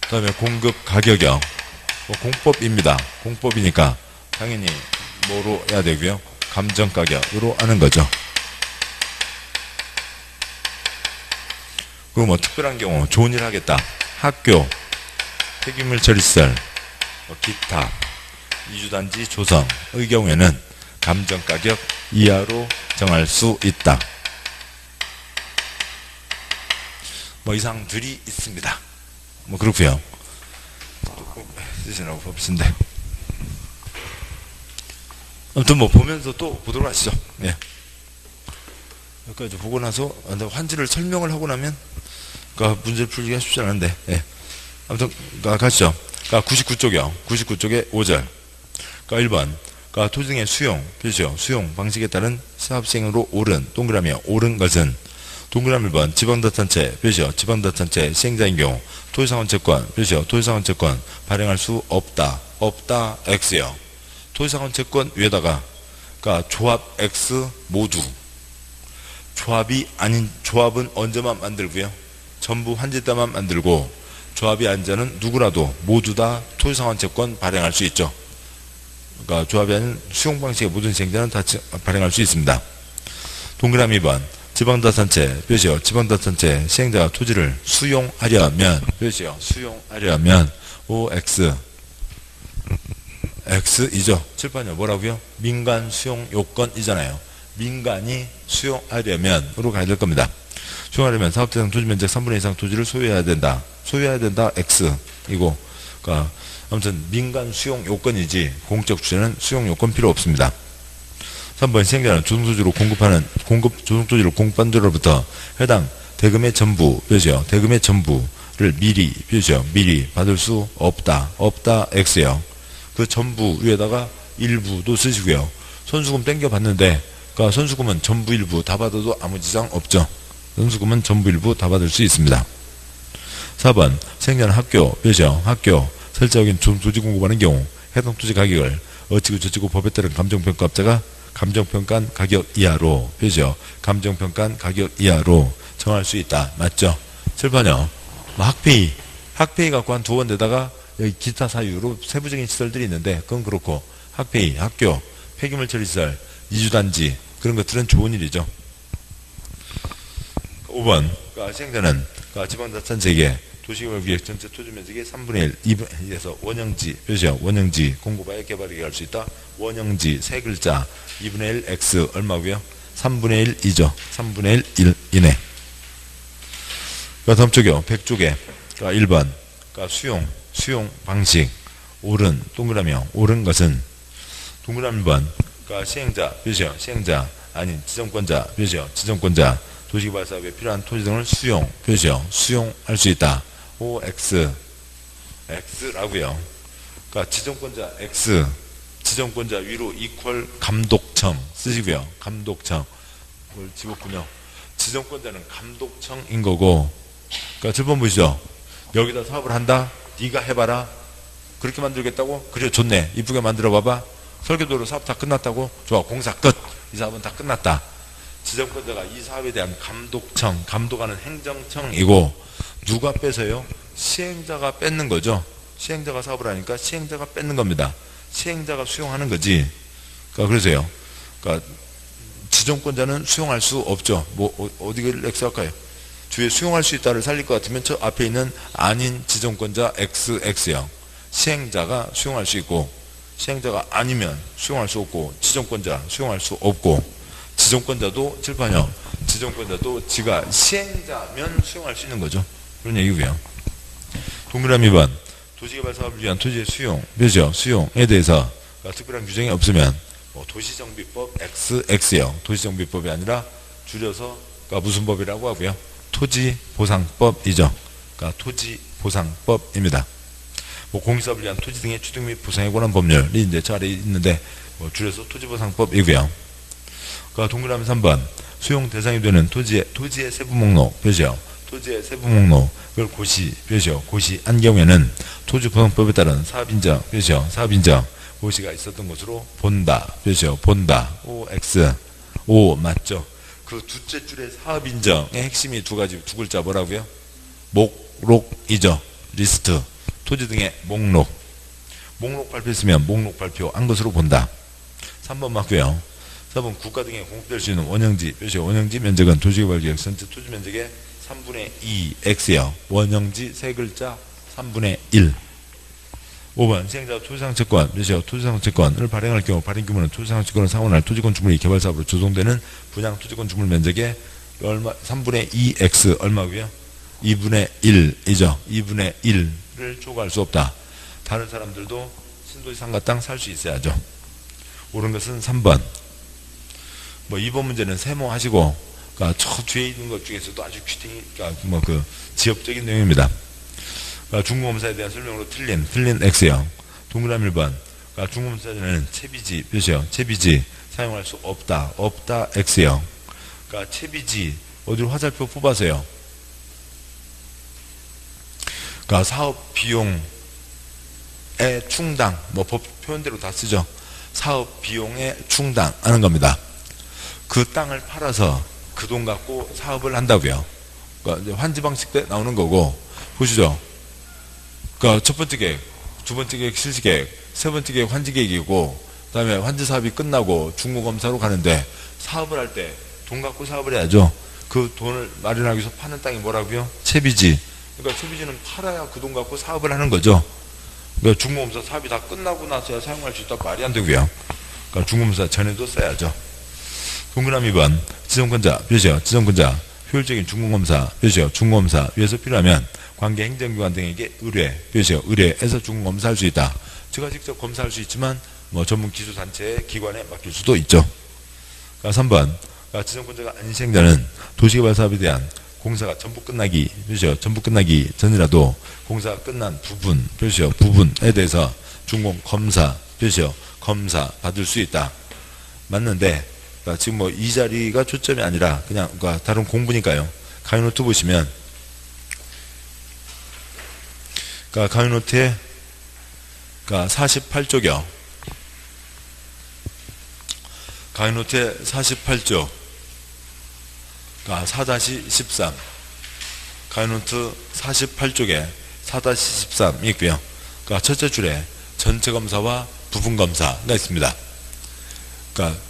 그 다음에 공급 가격형. 공법입니다. 공법이니까 당연히 뭐로 해야 되고요? 감정가격으로 하는 거죠. 그럼 뭐 특별한 경우 좋은 일 하겠다. 학교, 폐기물 처리시설, 기타, 이주단지 조성의 경우에는 감정가격 이하로 정할 수 있다. 뭐 이상들이 있습니다. 뭐 그렇고요. 쓰시라고 법신데. 아무튼 뭐 보면서 또 보도록 하시죠. 예. 여기까지 보고 나서 환지를 설명을 하고 나면 그러니까 문제를 풀기가 쉽지 않은데. 예. 아무튼 가시죠. 99쪽이요. 99쪽에 5절. 1번. 토지 등의 수용, 표시요. 수용 방식에 따른 사업시행으로 옳은 동그라미요. 옳은 것은 동그라미 1번 지방자치단체 표시요. 지방자치단체 시행자인 경우 토지상환채권 표시요. 토지상환채권 발행할 수 없다. 없다 X요. 토지상환채권 위에다가 조합 X 모두 조합이 아닌 조합은 언제만 만들고요. 전부 환지 때만 만들고 조합이 아닌 자는 누구라도 모두 다 토지상환채권 발행할 수 있죠. 그러니까 조합이 아닌 수용 방식의 모든 시행자는 다 발행할 수 있습니다. 동그라미 2번 지방자치단체 표시요. 지방자치단체 시행자가 토지를 수용하려면 표시요. 수용하려면 OX X이죠. 칠판이요. 뭐라고요? 민간 수용 요건이잖아요. 민간이 수용하려면으로 가야 될 겁니다. 수용하려면 사업대상 토지 면적 3분의 2 이상 토지를 소유해야 된다. 소유해야 된다 X이고 그러니까 아무튼 민간 수용 요건이지 공적 주체는 수용 요건 필요 없습니다. 3번 시행자는 조성토지로 조성토지를 공급한 자로부터 해당 대금의 전부 표시요. 대금의 전부를 미리 표시요. 미리 받을 수 없다. 없다 X요. 그 전부 위에다가 일부도 쓰시고요. 선수금 땡겨 받는데 그러니까 선수금은 전부 일부 다 받아도 아무 지장 없죠. 선수금은 전부 일부 다 받을 수 있습니다. 4번 시행자는 학교 표시요. 학교 설정적인 토지 공급하는 경우 해당 토지 가격을 어찌고 저찌고 법에 따른 감정평가업자가 감정평가한 가격 이하로 표시요. 감정평가한 가격 이하로 정할 수 있다. 맞죠? 7번이요. 학페이 갖고 한 두 번에다가 여기 기타 사유로 세부적인 시설들이 있는데 그건 그렇고 학페이, 학교, 폐기물 처리시설, 이주단지 그런 것들은 좋은 일이죠. 5번 시행자는 지방자치단체에게 도시개발구역 전체 토지면적의 3분의 1, 2분에서 원형지 표시요. 원형지 공급하여 개발하게 할 수 있다. 원형지 세 글자 2분의 1 X 얼마고요? 3분의 1이죠. 3분의 1 이내. 다음 쪽이요. 100쪽에 1번 수용 방식 옳은 동그라미요. 옳은 것은 동그라미 1번 시행자 표시요. 시행자 아닌 지정권자 표시요. 지정권자 도시개발 사업에 필요한 토지 등을 수용 표시요. 수용할 수 있다. OX X라고요. 지정권자 X 지정권자 위로 이퀄 감독청 쓰시고요. 감독청 그걸 집었군요. 지정권자는 감독청인 거고 7번 보시죠. 여기다 사업을 한다. 네가 해봐라. 그렇게 만들겠다고? 그래 좋네. 이쁘게 만들어 봐봐. 설계도로 사업 다 끝났다고? 좋아. 공사 끝. 이 사업은 다 끝났다. 지정권자가 이 사업에 대한 감독청, 감독하는 행정청이고 누가 뺏어요? 시행자가 뺏는 거죠. 시행자가 사업을 하니까 시행자가 뺏는 겁니다. 시행자가 수용하는 거지. 그래서요. 지정권자는 수용할 수 없죠. 어디를 X 할까요? 뒤에 수용할 수 있다를 살릴 것 같으면 저 앞에 있는 아닌 지정권자 XX요. 시행자가 수용할 수 있고 시행자가 아니면 수용할 수 없고 지정권자 수용할 수 없고 지정권자도 칠판이요. 지정권자도 지가 시행자면 수용할 수 있는 거죠. 그런 얘기고요. 동그라미 2번 도시개발 사업을 위한 토지의 수용, 표시요. 수용에 대해서 특별한 규정이 없으면 도시정비법 XX요. 도시정비법이 아니라 줄여서 무슨 법이라고 하고요. 토지보상법이죠. 토지보상법입니다. 공유사업을 위한 토지 등의 취득 및 보상에 관한 법률이 이제 저 아래에 있는데 줄여서 토지보상법이고요. 동그라미 3번 수용 대상이 되는 토지의 세부 목록 표시요. 토지의 세부 목록을 고시 표시요. 고시한 경우에는 토지보상법에 따른 사업인정 표시요. 사업인정 고시가 있었던 것으로 본다 표시요. 본다 OX O 맞죠? 그 두째 줄의 사업인정의 핵심이 두 글자 뭐라고요? 목록이죠. 리스트 토지 등의 목록 목록 발표했으면 목록 발표한 것으로 본다. 3번 맞고요. 4번 국가 등에 공급될 수 있는 원형지, 원형지 면적은 도시개발구역 전체 토지 면적의 3분의 2 X요. 원형지 세 글자 3분의 1. 5번 시행자가 토지상채권, 토지상채권을 발행할 경우 발행 규모는 토지상채권을 상환할 토지건축물이 개발사업으로 조성되는 분양 토지건축물 면적의 얼마? 3분의 2x 얼마고요? 2분의 1이죠. 2분의 1을 초과할 수 없다. 다른 사람들도 신도시 상가 땅 살 수 있어야죠. 옳은 것은 3번. 뭐 2번 문제는 세모하시고, 그러니까 저 뒤에 있는 것 중에서도 아주 퀴팅이, 그러니까 그 지역적인 내용입니다. 그러니까 중공검사에 대한 설명으로 틀린 X요. 동그라미 1번. 그러니까 중공검사는 채비지, 채비지 사용할 수 없다. X요. 그러니까 채비지 어디로 화살표 뽑아서요. 그러니까 사업 비용의 충당, 뭐 법 표현대로 다 쓰죠. 사업 비용의 충당하는 겁니다. 그 땅을 팔아서 그 돈 갖고 사업을 한다고요. 그러니까 이제 환지 방식 때 나오는 거고, 보시죠. 그러니까 첫 번째 계획, 두 번째 계획 실시 계획, 세 번째 계획 환지 계획이고, 그다음에 환지 사업이 끝나고 중공검사로 가는데 사업을 할 때 돈 갖고 사업을 해야죠. 그 돈을 마련하기 위해서 파는 땅이 뭐라고요? 채비지. 그러니까 채비지는 팔아야 그 돈 갖고 사업을 하는 거죠. 그러니까 중공검사 사업이 다 끝나고 나서야 사용할 수 있다고 말이 안 되고요. 그러니까 중공검사 전에도 써야죠. 동그라미 2번 지정권자, 지정권자 효율적인 중공검사, 중공검사 위해서 필요하면 관계 행정기관 등에게 의뢰해서 중공검사 할 수 있다. 제가 직접 검사할 수 있지만 뭐 전문 기술단체의 기관에 맡길 수도 있죠. 그러니까 3번 지정권자가 아닌 시행자는 도시개발 사업에 대한 공사가 전부 끝나기 전이라도 공사가 끝난 부분에 대해서 중공검사, 검사 받을 수 있다. 맞는데 그러니까 지금 뭐 이 자리가 초점이 아니라 그냥 그러니까 다른 공부니까요. 강의노트 보시면 그러니까 강의노트에 그러니까 48쪽이요. 강의노트에 48쪽 그러니까 4-13 강의노트 48쪽에 4-13이 있고요. 그러니까 첫째 줄에 전체 검사와 부분 검사가 있습니다. 그러니까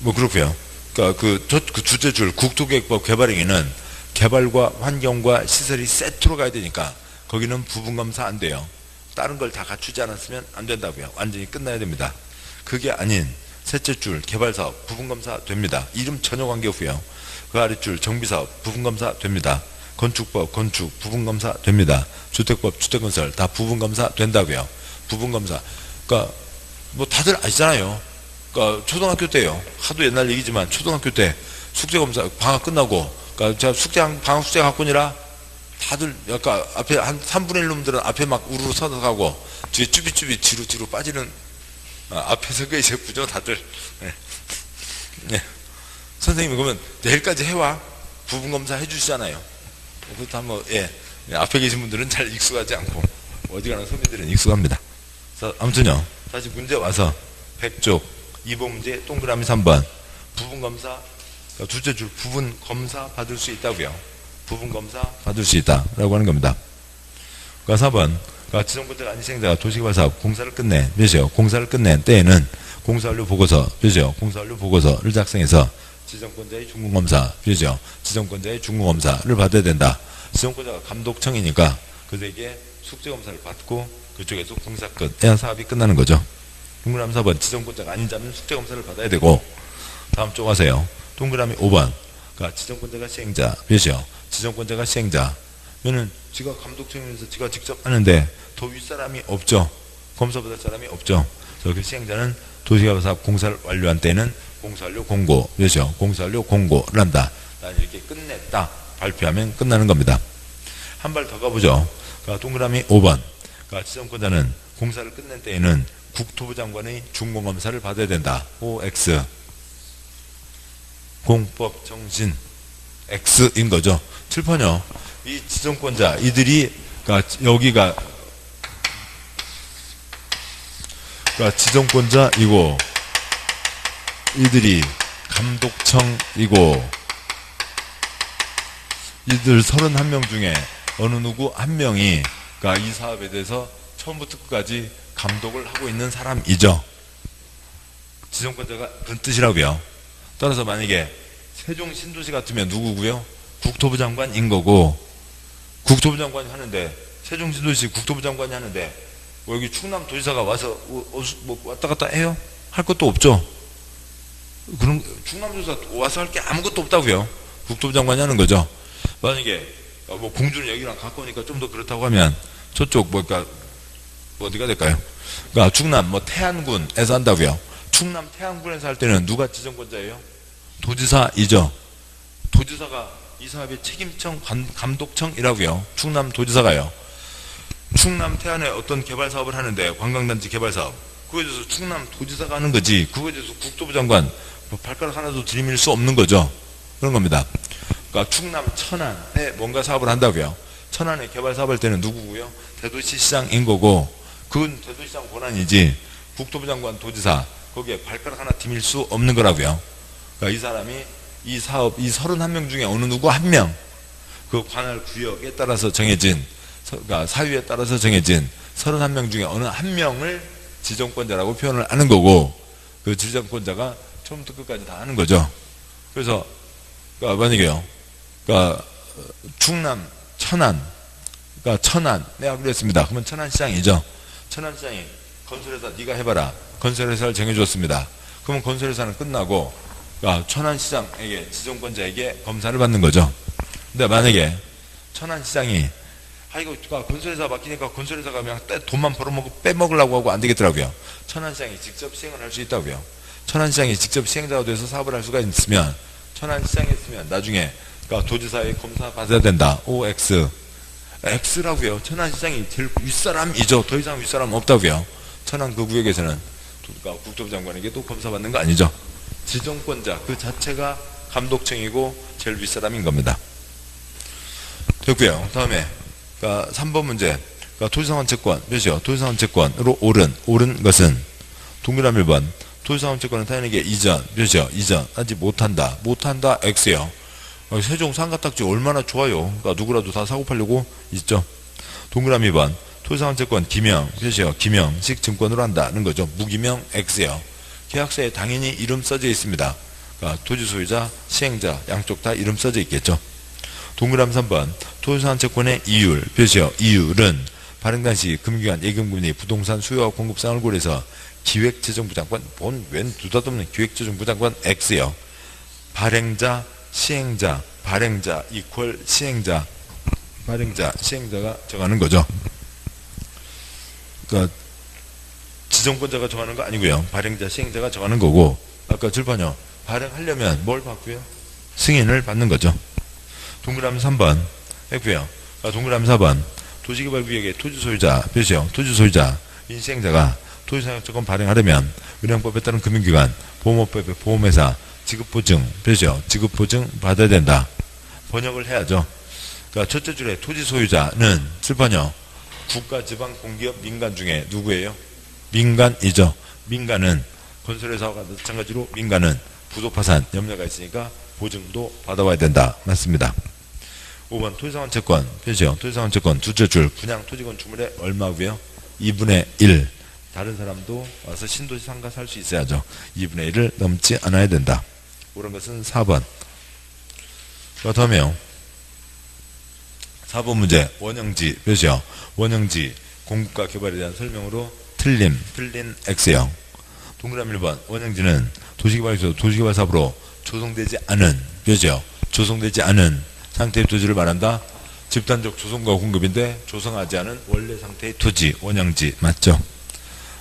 뭐 그렇고요. 그러니까 그 둘째 줄 국토계획법 개발행위는 개발과 환경과 시설이 세트로 가야 되니까 거기는 부분 검사 안 돼요. 다른 걸 다 갖추지 않았으면 안 된다고요. 완전히 끝나야 됩니다. 그게 아닌 셋째 줄 개발사업 부분검사 됩니다. 이름 전혀 관계없고요. 그 아랫줄 정비사업 부분검사 됩니다. 건축법 건축 부분검사 됩니다. 주택법 주택건설 다 부분검사 된다고요. 부분검사 그러니까 뭐 다들 아시잖아요. 그러니까 초등학교 때요. 하도 옛날 얘기지만 초등학교 때 숙제검사 방학 끝나고 그러니까 제가 방학 숙제 갖고니라 다들 약간 앞에 한 3분의 1 놈들은 앞에 막 우르르 서서 가고 뒤에 쭈비쭈비 뒤로 빠지는 앞에서 그 이제 부죠 다들. 네. 네. 선생님이 그러면 내일까지 해와 부분검사 해주시잖아요. 그것도 한번 앞에 계신 분들은 잘 익숙하지 않고 어디 가는 서민들은 익숙합니다. 그래서 아무튼요 다시 문제 와서 100쪽 2번 문제 동그라미 3번 부분검사 그러니까 둘째 줄 부분검사 받을 수 있다고요. 부분검사 받을 수 있다라고 하는 겁니다. 그러니까 4번 그러니까 지정권자가 아닌 시행자가 도시개발사업 공사를 끝낸 공사를 끝낸 때에는 공사완료 보고서 공사완료 보고서를 작성해서 지정권자의 중공검사 지정권자의 중공검사를 받아야 된다. 지정권자가 감독청이니까 그들에게 숙제검사를 받고 그쪽에서 공사 끝 사업이 끝나는 거죠. 동그라미 4번 지정권자가 아닌 자면 숙제검사를 받아야 되고 다음 쪽 가세요. 동그라미 5번 그러니까 지정권자가 시행자 지정권자가 시행자면은 지가 감독청에서 지가 직접 하는데 더 윗사람이 없죠. 검사 받을 사람이 없죠. 그래서 그 시행자는 도시개발사업 공사를 완료한 때는 공사완료 공고 공사완료 공고를 한다. 난 이렇게 끝냈다 발표하면 끝나는 겁니다. 한 발 더 가보죠. 그러니까 동그라미 5번 그러니까 지정권자는 공사를 끝낸 때에는 국토부 장관의 중공검사를 받아야 된다. OX 공법 정신 X인 거죠. 7번요. 이 지정권자 이들이 그러니까 여기가 그러니까 지정권자이고 이들이 감독청이고 이들 31명 중에 어느 누구 한 명이 그러니까 이 사업에 대해서 처음부터 끝까지 감독을 하고 있는 사람이죠. 지정권자가 그런 뜻이라고요. 따라서 만약에 세종 신도시 같으면 누구고요? 국토부 장관인 거고, 국토부 장관이 하는데, 세종 신도시 국토부 장관이 하는데 여기 충남 도지사가 와서 뭐 왔다 갔다 해요? 할 것도 없죠. 그럼 충남 도지사 와서 할 게 아무것도 없다고요. 국토부 장관이 하는 거죠. 만약에 뭐 공주는 여기랑 가까우니까 좀 더 그렇다고 하면 저쪽 뭐니까 어디가 될까요? 그러니까 충남 뭐 태안군에서 한다고요. 충남 태안군에서 할 때는 누가 지정권자예요? 도지사이죠. 도지사가 이 사업의 책임청 감독청이라고요. 충남 도지사가요. 충남 태안에 어떤 개발 사업을 하는데 관광단지 개발 사업, 그거에 대해서 충남 도지사가 하는 거지, 그거에 대해서 국토부 장관 뭐 발가락 하나도 들이밀 수 없는 거죠. 그런 겁니다. 그러니까 충남 천안에 뭔가 사업을 한다고요. 천안에 개발 사업할 때는 누구고요? 대도시시장인 거고, 그건 대도시장 권한이지 국토부 장관 도지사 거기에 발가락 하나 디밀 수 없는 거라고요. 그러니까 이 사람이 이 사업, 이 31명 중에 어느 누구 한 명, 그 관할 구역에 따라서 정해진, 그러니까 사유에 따라서 정해진 31명 중에 어느 한 명을 지정권자라고 표현을 하는 거고, 그 지정권자가 처음부터 끝까지 다 하는 거죠. 그래서 그러니까 만약에요, 그러니까 충남 천안, 그러니까 천안에 하기로 했습니다. 그러면 천안시장이죠. 천안시장이 건설회사 네가 해봐라, 건설회사를 정해줬습니다. 그러면 건설회사는 끝나고 그러니까 천안시장에게, 지정권자에게 검사를 받는 거죠. 근데 만약에 천안시장이 이거 건설회사 맡기니까 건설회사가 그냥 돈만 벌어먹고 빼먹으려고 하고 안 되겠더라고요. 천안시장이 직접 시행을 할 수 있다고요. 천안시장이 직접 시행자가 돼서 사업을 할 수가 있으면, 천안시장에 있으면 나중에 그러니까 도지사의 검사 받아야 된다. OX. X라고요. 천안시장이 제일 윗사람이죠. 더 이상 윗사람 없다고요. 천안 그 구역에서는 그러니까 국토부 장관에게 또 검사 받는 거 아니죠. 지정권자 그 자체가 감독청이고 제일 윗사람인 겁니다. 됐고요. 다음에 그러니까 3번 문제, 그러니까 도지사원 채권 몇이요? 도지사원 채권으로 옳은 것은 동그라미 1번, 도지사원 채권은 타인에게 이전 몇이요? 이전 하지 못한다. X요. 세종 상가딱지 얼마나 좋아요. 그러니까 누구라도 다 사고 팔려고 있죠. 동그라미 2번, 도지사원 채권 기명 몇이요? 기명식 증권으로 한다는 거죠. 무기명 X요. 계약서에 당연히 이름 써져 있습니다. 그러니까 토지 소유자, 시행자 양쪽 다 이름 써져 있겠죠. 동그라미 3번, 도지사원 채권의 이율 몇이요? 이율은 발행 당시 금기관, 예금금리, 부동산 수요와 공급상을 고려해서 기획재정부 장관, 웬 두다없는 기획재정부 장관 X요. 발행자, 시행자, 발행자 이퀄 시행자, 발행자, 시행자가 정하는 거죠. 그러니까 지정권자가 정하는 거 아니고요. 발행자, 시행자가 정하는 거고, 아까 줄판요. 발행하려면 뭘 받고요? 승인을 받는 거죠. 동그라미 3번 했고요. 동그라미 4번, 도시개발구역의 토지소유자 몇이요? 토지소유자 인시행자가 토지사용채권 발행하려면 은행법에 따른 금융기관, 보험업법의 보험회사 지급보증 몇이요? 지급보증 받아야 된다. 번역을 해야죠. 그러니까 첫째 줄에 토지소유자는 줄판요. 국가, 지방, 공기업, 민간 중에 누구예요? 민간이죠. 민간은 건설회사와 마찬가지로 민간은 부도파산 염려가 있으니까 보증도 받아와야 된다. 맞습니다. 5번 토지상환 채권 표시요. 토지상환 채권 둘째 줄 분양 토지건 주물에 얼마고요? 2분의 1. 다른 사람도 와서 신도시 상가 살 수 있어야죠. 2분의 1을 넘지 않아야 된다. 옳은 것은 4번. 그 다음에요. 4번 문제 원형지 표시요. 원형지 공급과 개발에 대한 설명으로 틀린 X형. 동그라미 1번 원형지는 도시개발에서 도시개발 사업으로 조성되지 않은 표시요. 조성되지 않은 상태의 토지를 말한다. 집단적 조성과 공급인데 조성하지 않은 원래 상태의 토지 원형지 맞죠?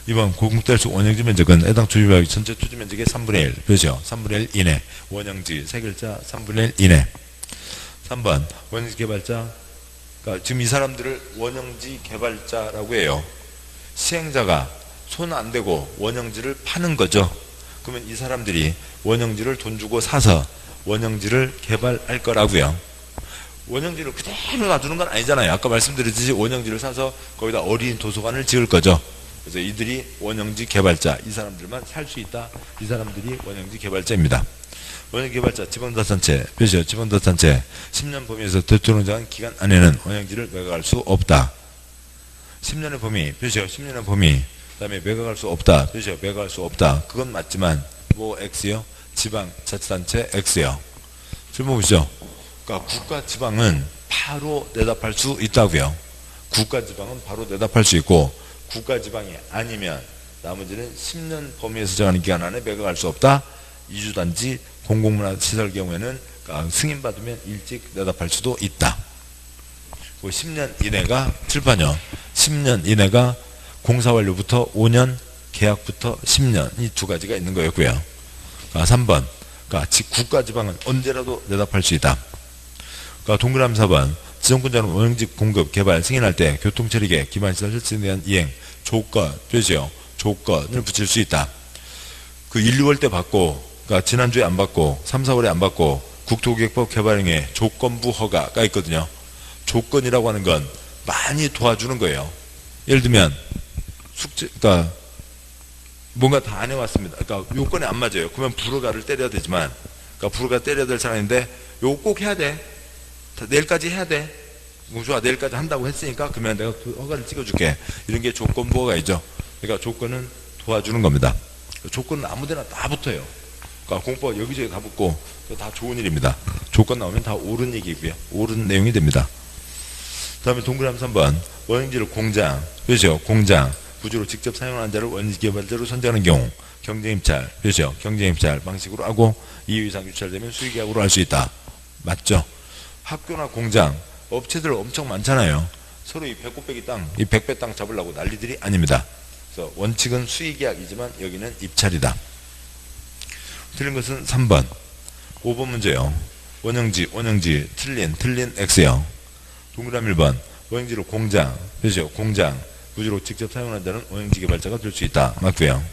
이번 고공대수 원형지 면적은 해당 토지구역 전체 토지 면적의 3분의 1 표시요. 3분의 1 이내 원형지 세 글자 3분의 1 이내. 3번 원형지 개발자, 그러니까 지금 이 사람들을 원형지 개발자라고 해요. 시행자가 손 안 대고 원형지를 파는 거죠. 그러면 이 사람들이 원형지를 돈 주고 사서 원형지를 개발할 거라고요. 원형지를 그대로 놔두는 건 아니잖아요. 아까 말씀드렸듯이 원형지를 사서 거기다 어린 도서관을 지을 거죠. 그래서 이들이 원형지 개발자, 이 사람들만 살 수 있다. 이 사람들이 원형지 개발자입니다. 원형지 개발자, 지방자산체, 몇이요? 지방자산체 10년 범위에서 대통령정한 기간 안에는 원형지를 매각할 수 없다. 10년의 범위, 표시요. 10년의 범위. 그 다음에 매각할 수 없다, 표시요. 매각할 수 없다. 그건 맞지만, 뭐, X요? 지방, 자치단체, X요. 질문 보시죠. 그러니까 국가 지방은 바로 대답할 수 있다고요. 국가 지방은 바로 대답할 수 있고, 국가 지방이 아니면, 나머지는 10년 범위에서 정하는 기간 안에 매각할 수 없다. 이주단지, 공공문화시설 경우에는 그러니까 승인받으면 일찍 대답할 수도 있다. 10년 이내가 칠판이요. 10년 이내가 공사 완료부터 5년, 계약부터 10년 이 두 가지가 있는 거였고요. 3번 그러니까 국가지방은 언제라도 대답할 수 있다. 그러니까 동그라미 4번 지정권자는 원형지 공급, 개발, 승인할 때 교통처리계, 기반시설 설치에 대한 이행, 조건, 표시요. 조건을 붙일 수 있다. 그 1, 2월 때 받고, 그러니까 지난주에 안 받고, 3, 4월에 안 받고, 국토기획법 개발행위 조건부 허가가 있거든요. 조건이라고 하는 건 많이 도와주는 거예요. 예를 들면, 숙제, 그러니까, 뭔가 다 안 해왔습니다. 그러니까 요건에 안 맞아요. 그러면 불허가를 때려야 되지만, 그러니까 불허가 때려야 될 사람인데, 요거 꼭 해야 돼. 내일까지 해야 돼. 뭐 좋아, 내일까지 한다고 했으니까, 그러면 내가 그 허가를 찍어줄게. 이런 게 조건부 허가이죠. 그러니까 조건은 도와주는 겁니다. 조건은 아무데나 다 붙어요. 그러니까 공법 여기저기 다 붙고 다 좋은 일입니다. 조건 나오면 다 옳은 얘기고요. 옳은 내용이 됩니다. 그 다음에 동그라미 3번 원형지를 공장, 그렇죠? 공장, 구조로 직접 사용하는 자를 원형지 개발자로 선정하는 경우 경쟁입찰, 그렇죠? 경쟁입찰 방식으로 하고 2회 이상 유찰되면 수의계약으로 할 수 있다. 맞죠? 학교나 공장, 업체들 엄청 많잖아요. 서로 이 배꼽배기 땅, 이 100배 땅 잡으려고 난리들이 아닙니다. 그래서 원칙은 수의계약이지만 여기는 입찰이다. 틀린 것은 3번. 5번 문제요. 원형지, 틀린 X요. 동그라미 1번. 원형지로 공장, 그렇죠? 공장, 구조로 직접 사용하는 자는 원형지 개발자가 될 수 있다. 맞고요.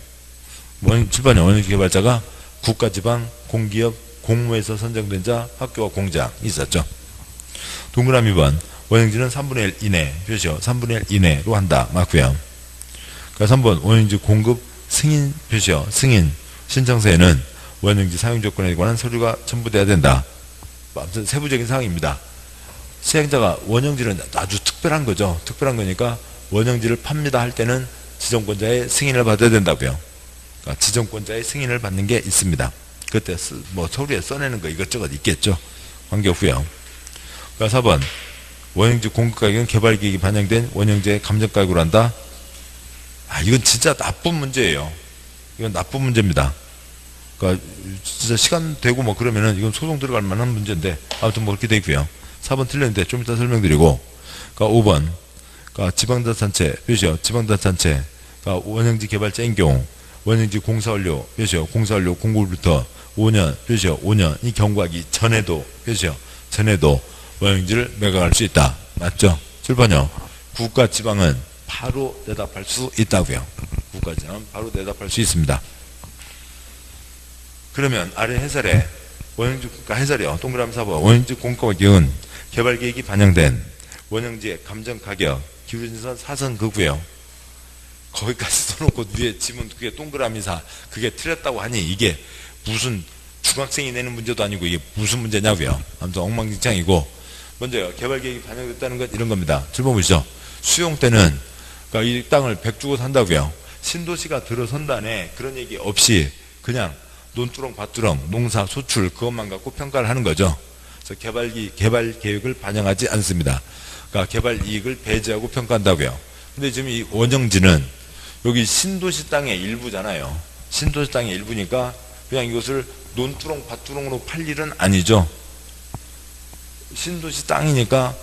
7번이요. 원형지 개발자가 국가, 지방, 공기업, 공무에서 선정된 자, 학교와 공장 있었죠. 동그라미 2번. 원형지는 3분의 1 이내, 그렇죠? 3분의 1 이내로 한다. 맞고요. 그러니까 3번. 원형지 공급 승인, 그렇죠? 승인 신청서에는 원형지 사용 조건에 관한 서류가 첨부돼야 된다. 아무튼 세부적인 사항입니다. 시행자가 원형지는 아주 특별한 거죠. 특별한 거니까 원형지를 팝니다 할 때는 지정권자의 승인을 받아야 된다고요. 그러니까 지정권자의 승인을 받는 게 있습니다. 그때 뭐 서류에 써내는 거 이것저것 있겠죠. 관계없고요. 그러니까 4번 원형지 공급 가격은 개발 계획이 반영된 원형지의 감정가격으로 한다. 이건 진짜 나쁜 문제예요. 이건 나쁜 문제입니다. 그러니까 진짜 시간 되고 뭐 그러면은 이건 소송 들어갈 만한 문제인데 아무튼 뭐 그렇게 돼 있고요. 4번 틀렸는데 좀 이따 설명드리고, 그러니까 5번 그러니까 지방자치단체 표시요. 지방자치단체 그러니까 원형지 개발자인 경우 원형지 공사완료 표시요. 공사완료 공고일부터 5년 표시요. 5년이 경과하기 전에도 표시요. 전에도 원형지를 매각할 수 있다. 맞죠? 7번요. 국가 지방은 바로 대답할 수 있다고요. 국가 지방은 바로 대답할 수 있습니다. 그러면 아래 해설에 원형지, 그러니까 해설이요. 동그라미 4번 원형지 공급가격은 개발계획이 반영된 원형지의 감정가격 기준선 4선 그고요. 거기까지 써놓고 위에 지문 그게 동그라미 4 그게 틀렸다고 하니 이게 무슨 중학생이 내는 문제도 아니고 이게 무슨 문제냐고요. 아무튼 엉망진창이고, 먼저요. 개발계획이 반영됐다는 건 이런 겁니다. 질문 보시죠. 수용 때는 그러니까 이 땅을 100 주고 산다고요. 신도시가 들어선다네 그런 얘기 없이 그냥 논두렁, 밭두렁, 농사, 소출 그것만 갖고 평가를 하는 거죠. 그래서 개발 계획을 반영하지 않습니다. 그러니까 개발 이익을 배제하고 평가한다고요. 근데 지금 이 원형지는 여기 신도시 땅의 일부잖아요. 신도시 땅의 일부니까 그냥 이것을 논두렁, 밭두렁으로 팔 일은 아니죠. 신도시 땅이니까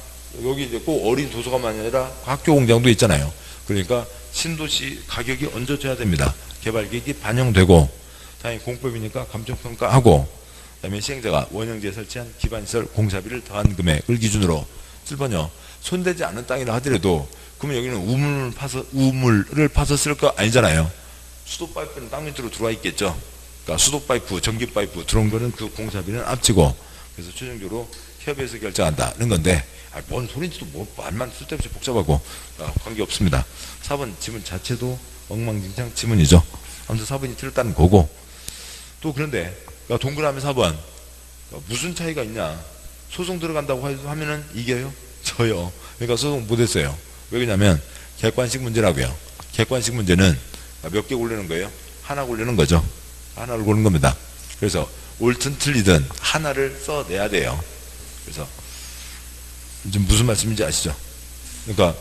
여기 이제 꼭 어린 도서관만이 아니라 학교 공장도 있잖아요. 그러니까 신도시 가격이 얹어져야 됩니다. 개발 계획이 반영되고, 당연히 공법이니까 감정평가하고, 그 다음에 시행자가 원형지에 설치한 기반시설 공사비를 더한 금액을 기준으로 7번요. 손대지 않은 땅이라 하더라도 그러면 여기는 우물을 파서 쓸 거 아니잖아요. 수도 파이프는 땅 밑으로 들어와 있겠죠. 그러니까 수도 파이프, 전기 파이프 들어온 거는 그 공사비는 앞치고, 그래서 최종적으로 협의해서 결정한다는 건데, 뭔 소리인지도 뭐 말만 쓸데없이 복잡하고 관계 없습니다. 4번 지문 자체도 엉망진창 지문이죠. 아무튼 4번이 틀렸다는 거고, 또 그런데 동그라미 4번 무슨 차이가 있냐? 소송 들어간다고 하면은 이겨요? 져요. 그러니까 소송 못했어요. 왜냐면 객관식 문제라고요. 객관식 문제는 몇 개 고르는 거예요? 하나 고르는 거죠. 하나를 고르는 겁니다. 그래서 옳든 틀리든 하나를 써내야 돼요. 그래서 지금 무슨 말씀인지 아시죠? 그러니까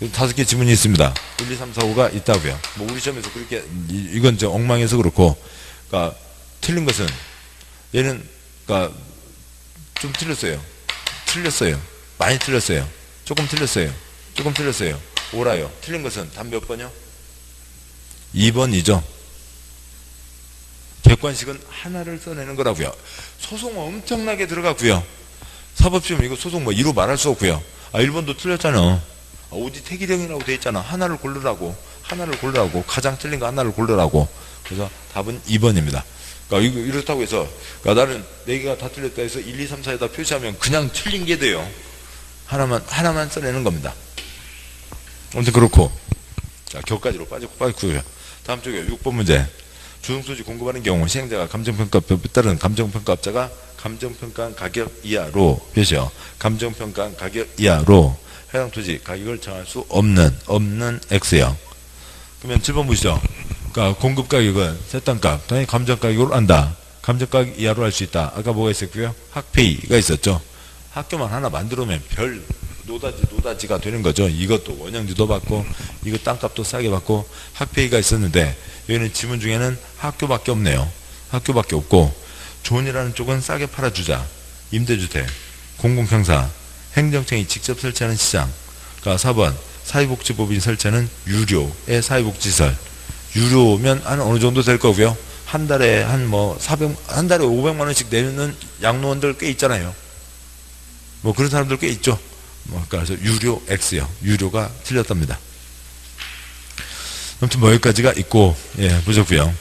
5개 지문이 있습니다. 1, 2, 3, 4, 5가 있다고요. 뭐 우리 시험에서 그렇게 이건 저 엉망해서 그렇고, 그러니까 틀린 것은 얘는 그러니까 좀 틀렸어요. 많이 틀렸어요. 조금 틀렸어요. 오라요. 틀린 것은 답 몇 번이요? 2번이죠. 객관식은 하나를 써내는 거라고요. 소송 엄청나게 들어갔고요. 사법시험 이거 소송 뭐 이루 말할 수 없고요. 1번도 틀렸잖아. 어디 태기령이라고 돼 있잖아. 하나를 고르라고. 가장 틀린 거 하나를 고르라고. 그래서 답은 2번입니다. 그러니까 이렇다고 해서, 그러니까 나는 4개가 다 틀렸다 해서 1, 2, 3, 4에다 표시하면 그냥 틀린 게 돼요. 하나만 써내는 겁니다. 아무튼 그렇고, 자, 격까지로 빠지고요. 다음 쪽에 6번 문제. 주승소지 공급하는 경우 시행자가 감정평가법에 따른 감정평가업자가 감정평가한 가격 이하로 표시요. 감정평가한 가격 이하로 해당 토지 가격을 정할 수 없는 X요. 그러면 7번 보시죠. 그러니까 공급 가격은 세당값, 당연히 감정가격으로 한다. 감정가격 이하로 할 수 있다. 아까 뭐가 있었고요? 학페이가 있었죠. 학교만 하나 만들어 놓으면 별 노다지가 되는 거죠. 이것도 원형지도 받고, 이거 땅값도 싸게 받고, 학페이가 있었는데, 여기는 지문 중에는 학교밖에 없네요. 학교밖에 없고, 존이라는 쪽은 싸게 팔아주자. 임대주택, 공공평사, 행정청이 직접 설치하는 시장. 그러니까 4번, 사회복지법인 설치하는 유료의 사회복지시설. 유료면 한 어느 정도 될 거고요. 한 달에 한 달에 500만 원씩 내는 양로원들 꽤 있잖아요. 뭐 그런 사람들 꽤 있죠. 그래서 유료 X요. 유료가 틀렸답니다. 아무튼 뭐 여기까지가 있고, 예, 보셨고요.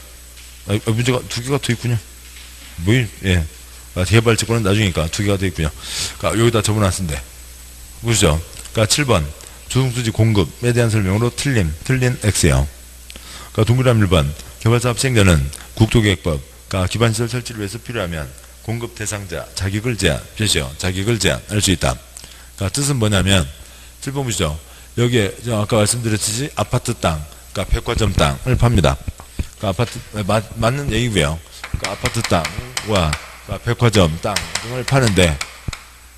문제가 2개가 더 있군요. 예. 개발지권은 나중이니까 2개가 더 있군요. 그러니까 여기다 적어놨는데. 보시죠. 그러니까 7번. 주승수지 공급에 대한 설명으로 틀린 X요. 그러니까 동그라미 1번. 개발사업 시행자는 국토계획법, 그러니까 기반시설 설치를 위해서 필요하면 공급 대상자 자격을 제한할 수 있다. 그러니까 뜻은 뭐냐면 7번 보시죠. 여기에 아까 말씀드렸듯이 아파트 땅, 그러니까 백화점 땅을 팝니다. 그러니까 아파트 맞는 얘기고요. 그러니까 아파트 땅과 그러니까 백화점 땅 등을 파는데,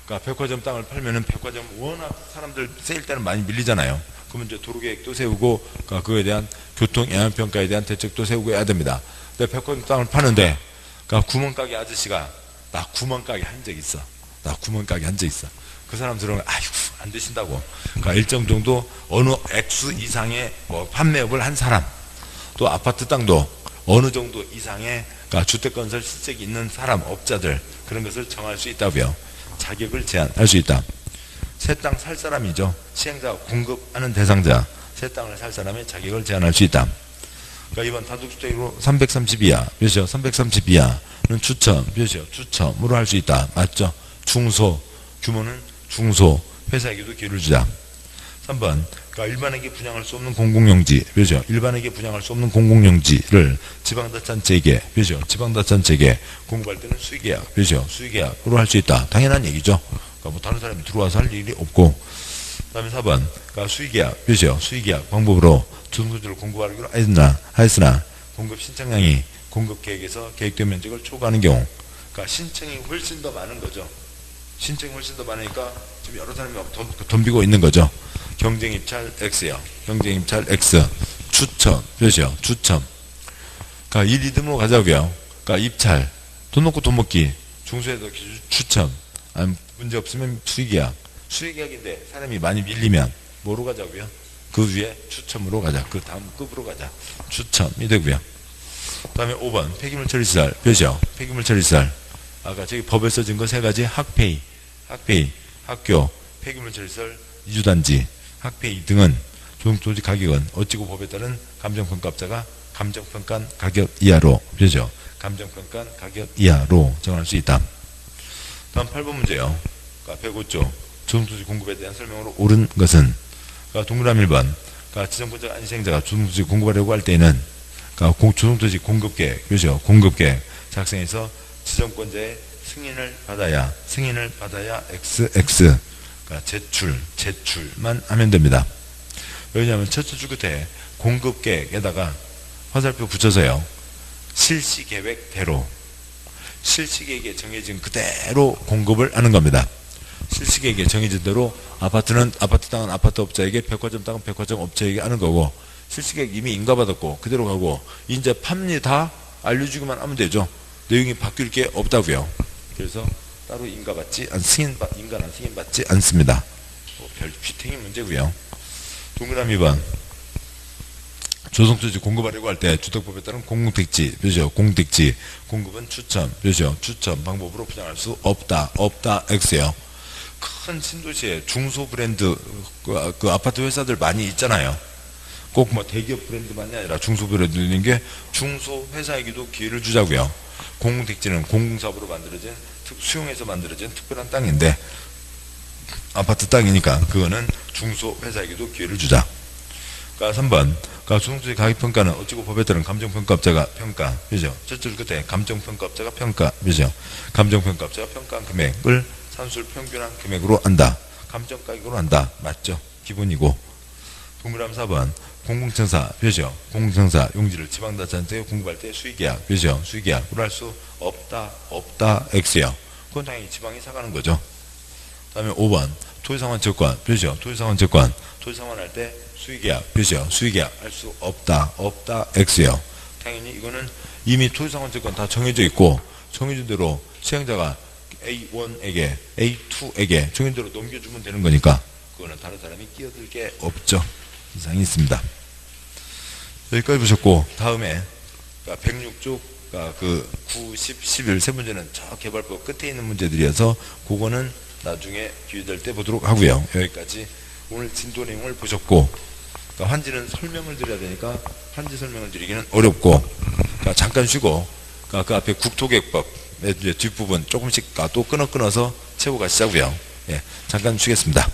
그러니까 백화점 땅을 팔면은 백화점 워낙 사람들 세일 때는 많이 밀리잖아요. 그러면 이제 도로계획도 세우고, 그러니까 그거에 대한 교통 영향평가에 대한 대책도 세우고 해야 됩니다. 근데 백화점 땅을 파는데, 그러니까 구멍가게 아저씨가 나 구멍가게 한 적 있어. 그 사람 들어오면 아이고 안 되신다고. 그러니까 일정 정도 어느 액수 이상의 뭐 판매업을 한 사람, 또 아파트 땅도 어느 정도 이상의 그러니까 주택건설 실적이 있는 사람, 업자들, 그런 것을 정할 수 있다고요. 자격을 제한할 수 있다. 새 땅 살 사람이죠. 시행자가 공급하는 대상자, 새 땅을 살 사람의 자격을 제한할 수 있다. 그러니까 이번 단독주택으로 330 이하, 몇이요? 330 이하는 추첨으로 할 수 있다. 맞죠? 중소, 규모는 중소, 회사에게도 기회를 주자. 3번, 그러니까 일반에게 분양할 수 없는 공공용지, 몇이요? 일반에게 분양할 수 없는 공공용지를 지방자치단체에게, 몇이요? 지방자치단체에게 공급할 때는 수의계약, 몇이요? 수의계약으로 할 수 있다. 당연한 얘기죠. 그러니까 뭐 다른 사람이 들어와서 할 일이 없고. 그 다음에 4번, 그러니까 수의계약, 몇이요? 수의계약 방법으로 주승소지를 공급하기로 하였으나 공급 신청량이 공급 계획에서 계획된 면적을 초과하는 경우, 그러니까 신청이 훨씬 더 많은 거죠. 신청이 훨씬 더 많으니까 지금 여러 사람이 막 덤비고 있는 거죠. 경쟁입찰 X요. 경쟁입찰 X. 추첨. 몇이요? 추첨. 그러니까 1, 2등으로 가자고요. 그러니까 입찰. 돈 놓고 돈 먹기. 중소에도 추첨. 아니, 문제 없으면 수의계약. 수의계약인데 사람이 많이 밀리면 뭐로 가자고요? 그 위에 추첨으로 가자. 그 다음 급으로 가자. 추첨이 되고요. 그 다음에 5번. 폐기물 처리시설. 몇이요? 폐기물 처리시설. 아까 저기 법에 써진 거 3가지. 학페이, 학교, 폐기물 처리시설, 이주단지, 학페이 등은 조성토지 가격은 어찌고 법에 따른 감정평가업자가 감정평가한 가격 이하로, 그죠? 감정평가한 가격 이하로 정할 수 있다. 다음 8번 문제요. 그러니까 105조 조성토지 공급에 대한 설명으로 옳은 것은, 그러니까 동그라미 1번. 그러니까 지정권자가 아닌 시행자가 조성토지 공급하려고 할 때는, 그러니까 조성토지 공급계획, 그죠? 공급계획 작성해서 지정권자의 승인을 받아야 XX, 그러니까 제출만 하면 됩니다. 왜냐하면 첫째 줄 끝에 공급계획에다가 화살표 붙여서요. 실시계획대로 실시계획에 정해진 그대로 공급을 하는 겁니다. 실시계획에 정해진 대로 아파트는 아파트 땅은 아파트 업자에게, 백화점 땅은 백화점 업자에게 하는 거고, 실시계획 이미 인가받았고 그대로 가고, 이제 팝니다 알려주기만 하면 되죠. 내용이 바뀔 게 없다고요. 그래서 따로 인가받지 인가나 승인받지 않습니다. 별 휘탱이 문제고요. 동그라미 2번. 조성주지 공급하려고 할 때 주택법에 따른 공공택지, 그죠? 공택지 공급은 추첨, 그죠? 추첨 방법으로 분양할 수 없다. X예요. 큰 신도시에 중소 브랜드 그 아파트 회사들 많이 있잖아요. 꼭 뭐 대기업 브랜드만이 아니라 중소 브랜드 있는 게 중소 회사에게도 기회를 주자고요. 공공택지는 공공사업으로 만들어진 수용해서 만들어진 특별한 땅인데 아파트 땅이니까 그거는 중소 회사에게도 기회를 주자. 그러니까 3번. 그러니까 조성주의 가격평가는 어찌고 법에 따른 감정평가업자가 평가, 그죠? 첫째 줄 끝에 감정평가업자가 평가, 그죠? 감정평가업자가 평가한 금액을 산술 평균한 금액으로 한다. 감정가격으로 한다. 맞죠? 기본이고. 동그라미 4번. 공공청사, 그죠? 공공청사 용지를 지방자치단체에 공급할 때 수의계약, 그죠? 수의계약으로 할 수 없다. X요. 그건 당연히 지방이 사가는 거죠. 그 다음에 5번. 토지상환 채권, 그죠? 토지상환 채권. 토지상환 할 때 수의계약, 그죠? 수의계약 할 수 없다. X요. 당연히 이거는 이미 토지상환 채권 다 정해져 있고, 정해진 대로 시행자가 A1에게, A2에게 정해진 대로 넘겨주면 되는 거니까, 그거는 다른 사람이 끼어들 게 없죠. 이상이 있습니다. 여기까지 보셨고, 다음에 106쪽 그 9, 10, 11 세 문제는 저 개발법 끝에 있는 문제들이어서 그거는 나중에 기회될 때 보도록 하고요. 여기까지 오늘 진도 내용을 보셨고, 환지는 설명을 드려야 되니까 환지 설명을 드리기는 어렵고, 잠깐 쉬고 그 앞에 국토계획법의 뒷부분 조금씩 또 끊어서 채우고 가시자고요. 예, 잠깐 쉬겠습니다.